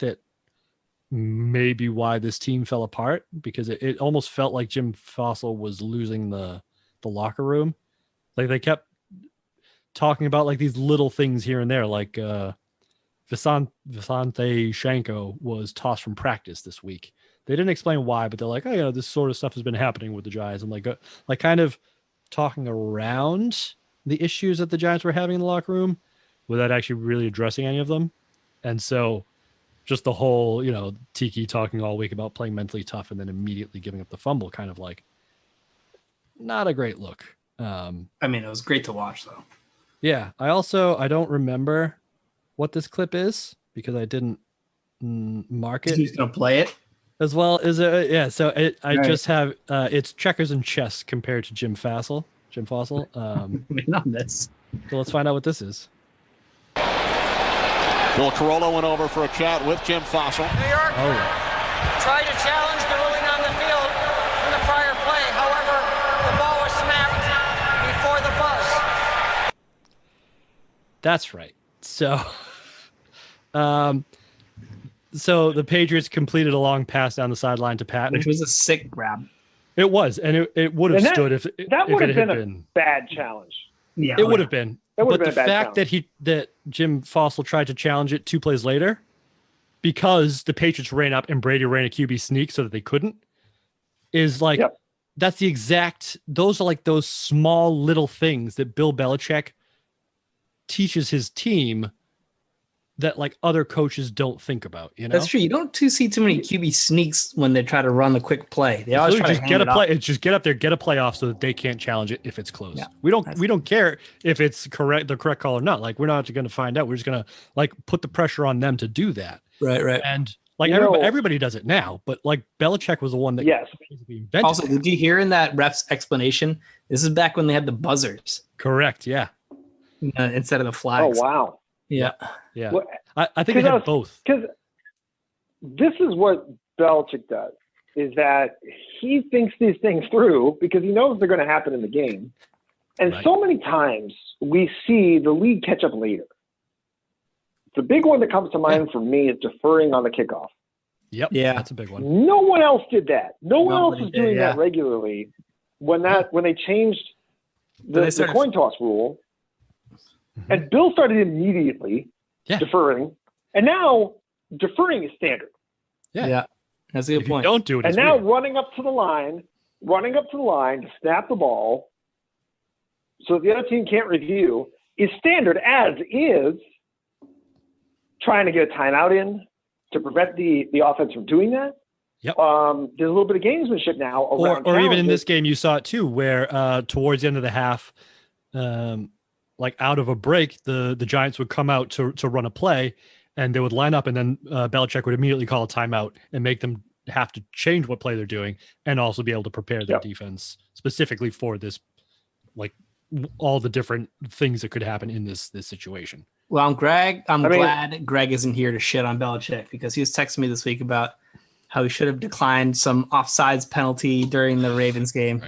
maybe why this team fell apart, because it almost felt like Jim Fossil was losing the locker room. Like, they kept talking about like these little things here and there, like Visante Shanko was tossed from practice this week. They didn't explain why, but they're like, oh yeah, this sort of stuff has been happening with the Giants, and like kind of talking around the issues that the Giants were having in the locker room without actually really addressing any of them. And so just the whole, Tiki talking all week about playing mentally tough and then immediately giving up the fumble, kind of like not a great look. I mean, it was great to watch though. Yeah. I don't remember what this clip is because I didn't mark it. Who's going to play it? As well as so just have it's checkers and chess compared to Jim Fossil. On this. So let's find out what this is. Bill Carollo went over for a chat with Jim Fossil. New York tried to challenge the ruling on the field from the prior play. However, the ball was snapped before the buzz. That's right. So the Patriots completed a long pass down the sideline to Patton, which was a sick grab. It was, and it would have stood if that would have been a bad challenge. Yeah, it would have been. But the fact challenge. that Jim Fossil tried to challenge it 2 plays later, because the Patriots ran up and Brady ran a QB sneak so that they couldn't, is like that's the exact. Those are like those small little things that Bill Belichick teaches his team that like other coaches don't think about. That's true. You don't see too many QB sneaks when they try to run the quick play. They always try to get a play. Just get up there, get a play off so that they can't challenge it if it's close. Yeah, we don't care if it's the correct call or not. Like, we're not going to find out. We're just going to like put the pressure on them to do that. Right. And like everybody does it now, but like Belichick was the one that invented. Also, did you hear in that ref's explanation? This is back when they had the buzzers. Correct. Yeah. Instead of the flags. Oh wow. Yeah. Well, I think they had both. Because this is what Belichick does, is that he thinks these things through because he knows they're going to happen in the game. And so many times we see the league catch up later. The big one that comes to mind for me is deferring on the kickoff. Yep. Yeah, that's a big one. No one else did that. No one else was doing that regularly when they changed the coin toss rule. Mm-hmm. And Bill started immediately deferring, and now deferring is standard. Yeah, that's a good point. Don't do it. And now running up to the line to snap the ball, so that the other team can't review, is standard. As is trying to get a timeout in to prevent the offense from doing that. Yep. There's a little bit of gamesmanship now around or even in this game, you saw it too, where towards the end of the half. Like out of a break, the Giants would come out to run a play, and they would line up, and then Belichick would immediately call a timeout and make them have to change what play they're doing, and also be able to prepare their defense specifically for this, like all the different things that could happen in this situation. Well, I'm glad Greg isn't here to shit on Belichick, because he was texting me this week about how he should have declined some offsides penalty during the Ravens game.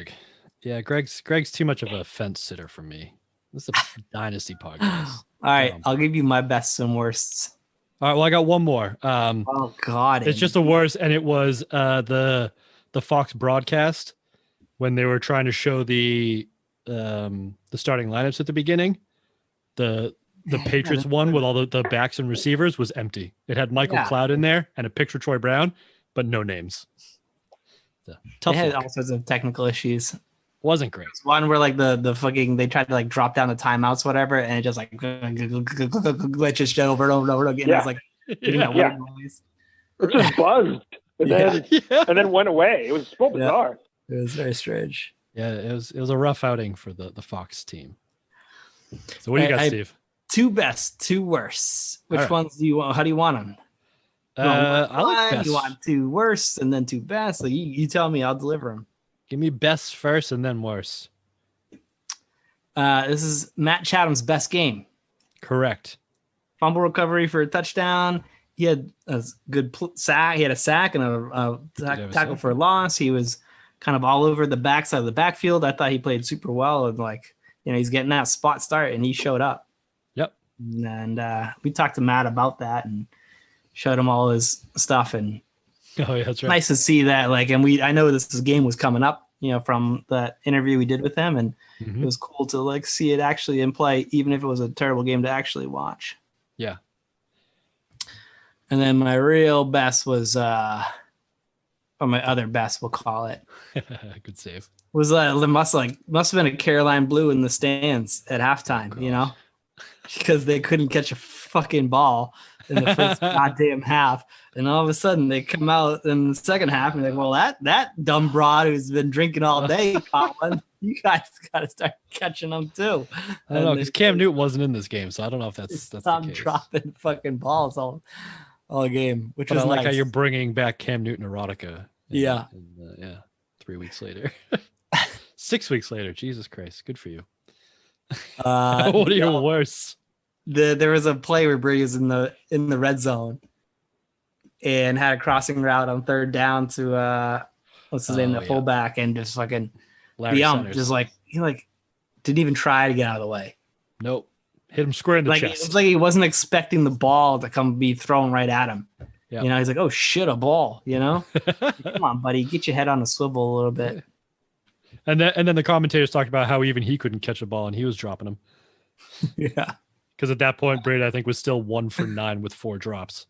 Yeah, Greg's too much of a fence sitter for me. This is a dynasty podcast. All right, I'll give you my bests and worsts. All right, well, I got one more. Oh God, it's just the worst, and it was the Fox broadcast when they were trying to show the starting lineups at the beginning. The Patriots one with all the backs and receivers was empty. It had Michael Cloud in there and a picture of Troy Brown, but no names. So, tough. They had luck. all sorts of technical issues. Wasn't great. One where like the fucking they tried to like drop down the timeouts, whatever, and it just like glitches over and over again. Yeah. It was like that weird noise. It just buzzed and then went away. It was so bizarre. It was very strange. Yeah, it was a rough outing for the Fox team. So what do you got, Steve? 2 best, 2 worst. Which ones do you want? How do you want them? I like best. You want 2 worst and then 2 best. So you tell me, I'll deliver them. Give me best first and then worst. This is Matt Chatham's best game. Correct. Fumble recovery for a touchdown. He had a good sack. He had a sack and a tackle for a loss. He was kind of all over the backside of the backfield. I thought he played super well. And he's getting that spot start and he showed up. Yep. And we talked to Matt about that and showed him all his stuff. And oh yeah, that's right. Nice to see that. I know this game was coming up, from the interview we did with him, and it was cool to see it actually in play, even if it was a terrible game to actually watch. Yeah. And then my real best was, or my other best, we'll call it. Good save. Was must have been a Caroline Blue in the stands at halftime, because they couldn't catch a fucking ball in the first goddamn half. And all of a sudden they come out in the second half and they're like, well, that dumb broad who's been drinking all day caught one. You guys got to start catching them too. I don't know, because Cam Newton wasn't in this game, so I don't know if that's the case. Dropping fucking balls all game, which but is I like nice. how you're bringing back Cam Newton erotica. 3 weeks later. 6 weeks later. Jesus Christ. Good for you. What are your worst? There was a play where Brady was in the red zone and had a crossing route on 3rd down to what's his name, the fullback, and just fucking just he didn't even try to get out of the way. Nope. Hit him square in the chest. It was like he wasn't expecting the ball to come be thrown right at him. Yep. He's like, oh shit, a ball, Come on, buddy, get your head on a swivel a little bit. And then the commentators talked about how even he couldn't catch a ball and he was dropping them. Yeah. Because at that point, Brady, I think, was still 1 for 9 with 4 drops.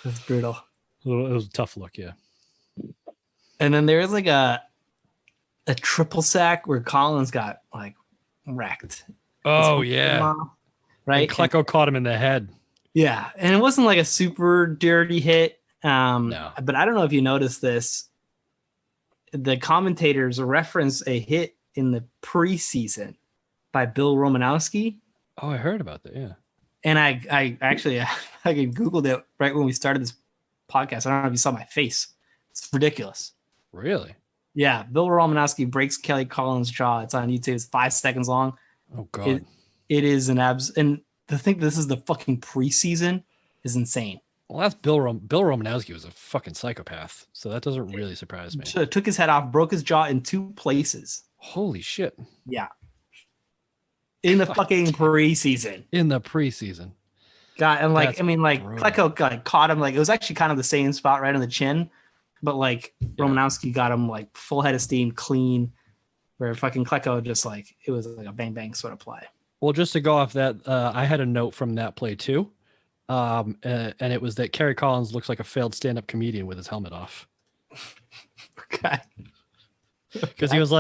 That's brutal. It was a tough look, yeah. And then there is a triple sack where Collins got wrecked. Oh yeah, right. And Klecko caught him in the head. Yeah, and it wasn't a super dirty hit. No. But I don't know if you noticed this. The commentators reference a hit in the preseason by Bill Romanowski. Oh, I heard about that. Yeah. And I actually Googled it right when we started this podcast. I don't know if you saw my face. It's ridiculous. Really? Yeah. Bill Romanowski breaks Kelly Collins' jaw. It's on YouTube. It's 5 seconds long. Oh God. It is an and to think this is the fucking preseason is insane. Well, that's Bill Romanowski was a fucking psychopath. So that doesn't really surprise me. So took his head off, broke his jaw in 2 places. Holy shit. Yeah. In the fucking preseason. In the preseason. God, and Klecko caught him. It was actually kind of the same spot right on the chin, but Romanowski got him full head of steam, clean. Where fucking Klecko just it was a bang bang sort of play. Well, just to go off that, I had a note from that play too, and it was that Kerry Collins looks like a failed stand-up comedian with his helmet off. Okay. Because he was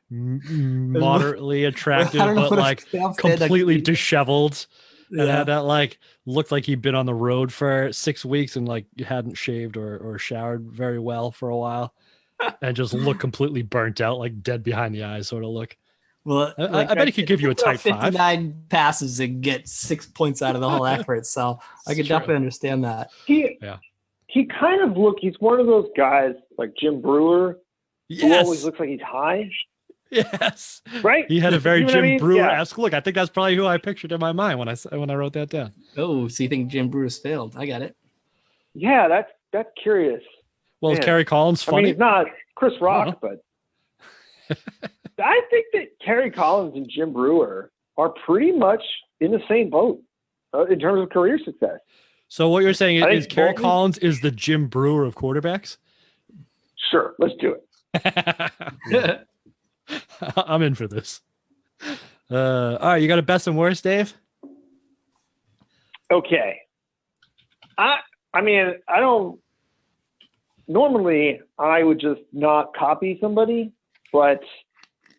moderately attractive, but completely disheveled. Yeah. And had that looked like he'd been on the road for 6 weeks and hadn't shaved or showered very well for a while, and just looked completely burnt out, dead behind the eyes sort of look. Well, I bet he could give you a tight 59 5 passes and get 6 points out of the whole effort. So I could definitely understand that. He kind of he's one of those guys like Jim Brewer, who always looks like he's high. Yes. Right? He had a very Jim Brewer-esque look. I think that's probably who I pictured in my mind when I wrote that down. Oh, so you think Jim Brewer's failed? I got it. Yeah, that's curious. Well, is Kerry Collins funny? I mean, he's not Chris Rock, but I think that Kerry Collins and Jim Brewer are pretty much in the same boat in terms of career success. So what you're saying is Kerry Bolton, Collins is the Jim Brewer of quarterbacks? Sure, let's do it. I'm in for this. All right, you got a best and worst, Dave? Okay. I mean, I don't normally I would just not copy somebody, but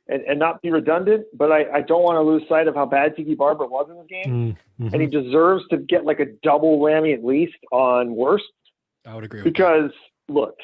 and not be redundant, but I don't want to lose sight of how bad Tiki Barber was in this game. Mm-hmm. And he deserves to get like a double whammy at least on worst. I would agree with because look,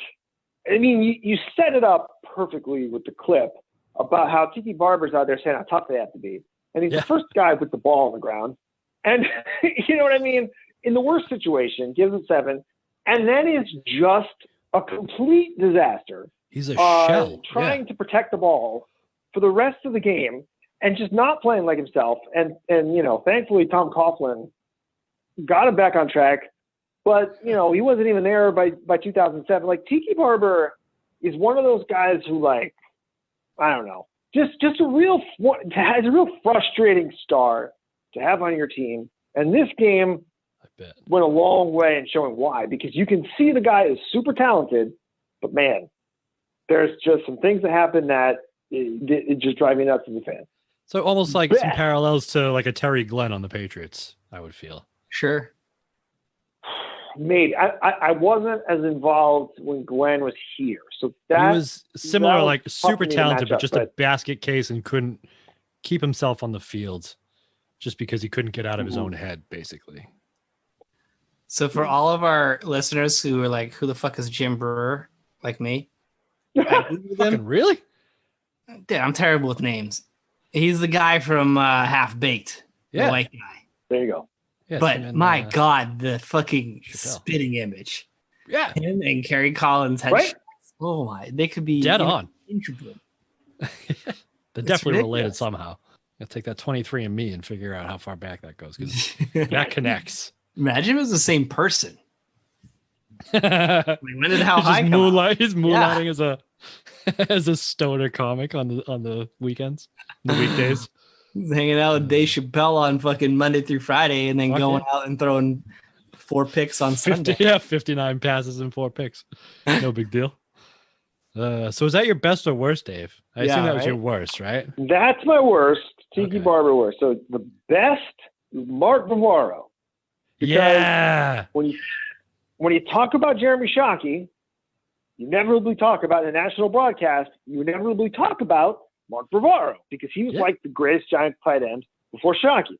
I mean, you set it up perfectly with the clip about how Tiki Barber's out there saying how tough they have to be. And he's the first guy with the ball on the ground. And you know what I mean? In the worst situation, gives it 7. And then is just a complete disaster. He's a shell. Trying to protect the ball for the rest of the game and just not playing like himself. And you know, thankfully Tom Coughlin got him back on track. But, you know, he wasn't even there by 2007. Like, Tiki Barber is one of those guys who, like, I don't know, just has a real frustrating star to have on your team. And this game went a long way in showing why, because you can see the guy is super talented, but man, there's just some things that happen that it just drive me nuts as a fan. So almost like some parallels to like a Terry Glenn on the Patriots, I would feel. Sure. Maybe. I wasn't as involved when Glenn was here. So that he was similar, like super talented, but up, just a basket case and couldn't keep himself on the field just because he couldn't get out of his own head, basically. So for all of our listeners who are like, who the fuck is Jim Brewer? Like me? Fucking really? Dude, I'm terrible with names. He's the guy from Half Baked. Yeah. The white guy. There you go. Yes, but my God, the fucking spitting image. Yeah. Him and Kerry Collins had right? Oh my, they could be dead on. They're definitely related somehow. I'll take that 23andMe and figure out how far back that goes, because that connects. Imagine it was the same person. When did How High come out? He's moonlighting as a stoner comic on the weekends, the weekdays. He's hanging out with Dave Chappelle on fucking Monday through Friday, and then going out and throwing 4 picks on Sunday. Yeah, 59 passes and 4 picks. No big deal. So is that your best or worst, Dave? I assume that was your worst, right? That's my worst. Tiki Barber worst. So the best is Mark Bavaro. Yeah. When you talk about Jeremy Shockey, you inevitably talk about in a national broadcast, you inevitably talk about Mark Bavaro, because he was like the greatest Giants tight end before Shockey.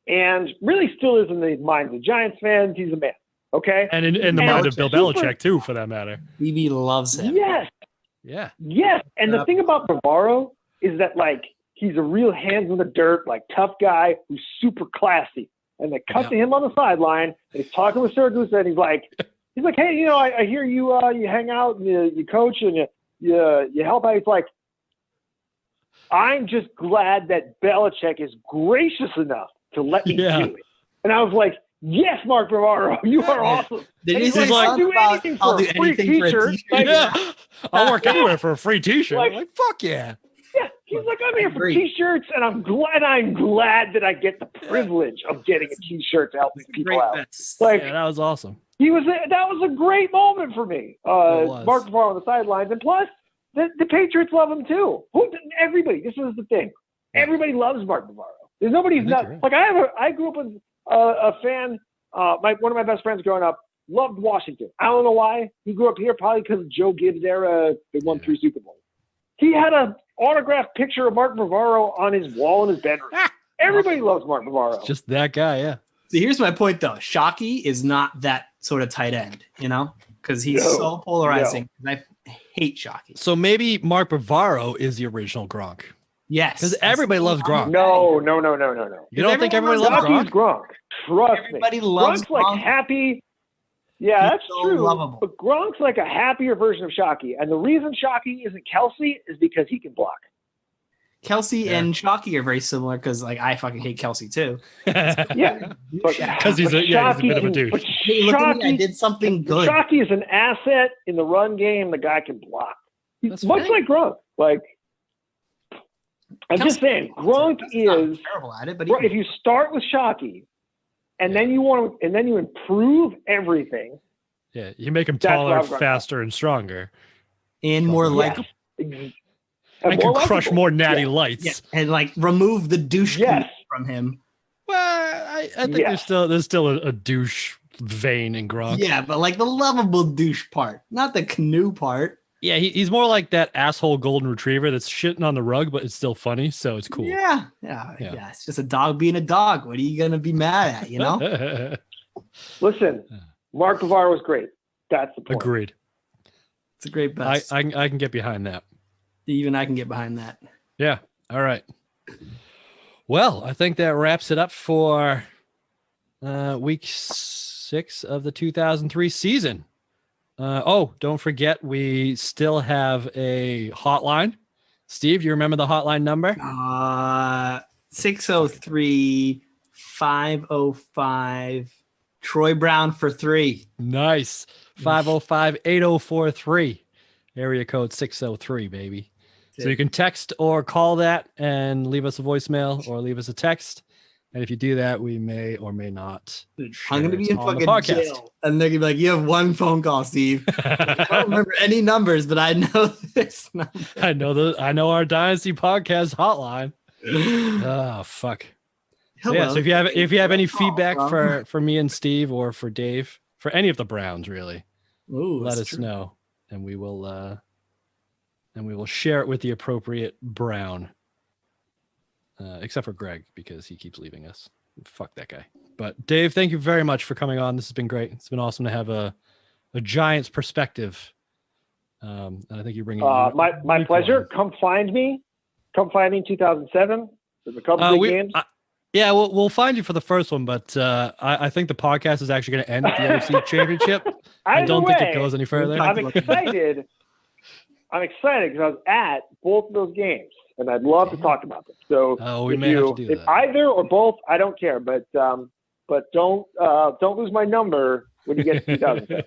And really still is in the minds of Giants fans. He's a man. Okay. And in the mind of Bill Belichick, too, for that matter. BB loves him. Yes. Yeah. Yes. And the thing about Bavaro is that, like, he's a real hands in the dirt, like, tough guy who's super classy. And they cut to him on the sideline, and he's talking with Syracuse, and he's like, hey, you know, I hear you you hang out and you coach and you help out. He's like, I'm just glad that Belichick is gracious enough to let me do it. And I was like, yes, Mark Bavaro, you are awesome. He's like, I'll do anything for a free t-shirt. I'll work anywhere for a free t-shirt. Like, fuck yeah. Yeah, he's like, I'm here for t-shirts, and I'm glad that I get the privilege of getting a t-shirt to help these people out. Like, that was awesome. That was a great moment for me. Mark Bavaro on the sidelines, and plus, the Patriots love him too. Everybody. This is the thing. Everybody loves Mark Bavaro. There's nobody who's not like I grew up with a fan. One of my best friends growing up loved Washington. I don't know why. He grew up here, probably because Joe Gibbs era. They won 3 Super Bowls. He had an autographed picture of Mark Bavaro on his wall in his bedroom. Everybody loves Mark Bavaro. Just that guy, yeah. So here's my point, though. Shockey is not that sort of tight end, you know, because he's so polarizing. I hate Shockey. So maybe Mark Bavaro is the original Gronk. Yes. Because everybody loves Gronk. No. You don't think everybody loves Gronk? Gronk. Trust everybody me. Loves Gronk's like happy. Yeah, that's so true. Lovable. But Gronk's like a happier version of Shockey. And the reason Shockey isn't Kelsey is because he can block. Kelsey and Shockey are very similar because, like, I fucking hate Kelsey too. Yeah, because he's a bit of a douche. But hey, look at me, I did something good. Shockey is an asset in the run game. The guy can block. He's much like Gronk. Like, I'm just saying, Gronk is terrible at it, but if you start with Shockey and then you improve everything. Yeah, you make him taller, faster, and stronger. And more likable. And can crush more natty lights. Yeah. And like remove the douche from him. Well, I think there's still a douche vein in Gronk. Yeah, but like the lovable douche part, not the canoe part. Yeah, he's more like that asshole golden retriever that's shitting on the rug, but it's still funny, so it's cool. Yeah. It's just a dog being a dog. What are you gonna be mad at? You know. Listen, Mark Bavaro was great. That's the point. Agreed. It's a great bet. I can get behind that. Even I can get behind that. Yeah. All right. Well, I think that wraps it up for week 6 of the 2003 season. Don't forget, we still have a hotline. Steve, you remember the hotline number? 603-505 Troy Brown for 3. Nice. 505-8043. Area code 603, baby. So you can text or call that and leave us a voicemail or leave us a text. And if you do that, we may or may not. I'm going to be in fucking jail. And they're going to be like, you have one phone call, Steve. I don't remember any numbers, but I know this number. I know our Dynasty podcast hotline. Oh, fuck. So, yeah, so if you have any feedback for me and Steve or for Dave, for any of the Browns, really, let us know. And we will share it with the appropriate Brown. Except for Greg, because he keeps leaving us. Fuck that guy. But Dave, thank you very much for coming on. This has been great. It's been awesome to have a Giants perspective. And I think you're bringing my pleasure. Come find me. Come find me in 2007. There's a couple of games. We'll find you for the first one, but I think the podcast is actually going to end at the NFC Championship. I don't think it goes any further. I'm excited. Because I was at both of those games. And I'd love to talk about them. So we may have to do that. Either or both, I don't care. But don't lose my number when you get to 2000.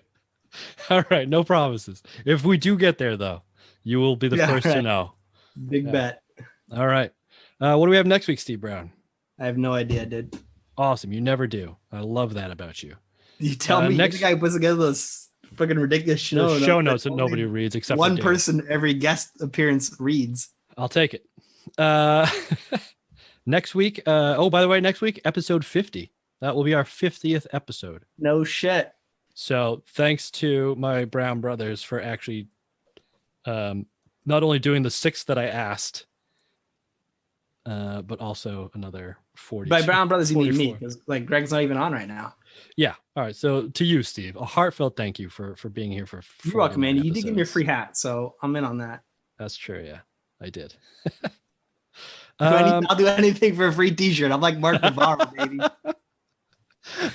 All right, no promises. If we do get there, though, you will be the first to know. Big bet. All right. What do we have next week, Steve Brown? I have no idea, dude. Awesome. You never do. I love that about you. You tell me. Next guy puts together those fucking ridiculous show notes that nobody reads except one person every guest appearance reads. I'll take it. Next week. By the way, next week, episode 50. That will be our 50th episode. No shit. So thanks to my Brown brothers for actually not only doing the 6 that I asked, but also another 40. By Brown brothers, you mean me, because like Greg's not even on right now. Yeah. All right. So to you, Steve, a heartfelt thank you for being here for. You're welcome, man. You did give me a free hat, so I'm in on that. That's true. Yeah. I did. I'll do anything for a free T-shirt. I'm like Mark Navarro, baby.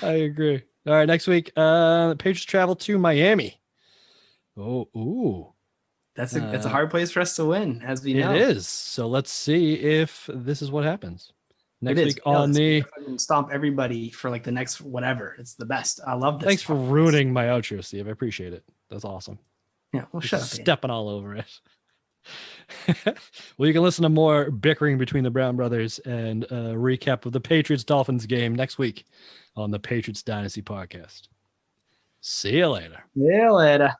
I agree. All right, next week, Patriots travel to Miami. That's a hard place for us to win, as we know. It is. So let's see if this is what happens next week on the stomp everybody for like the next whatever. It's the best. I love this. Thanks for ruining my outro, Steve. I appreciate it. That's awesome. Yeah, well, shut up. Stepping all over it. Well, you can listen to more bickering between the Brown brothers and a recap of the Patriots-Dolphins game next week on the Patriots Dynasty podcast. See you later. See you later.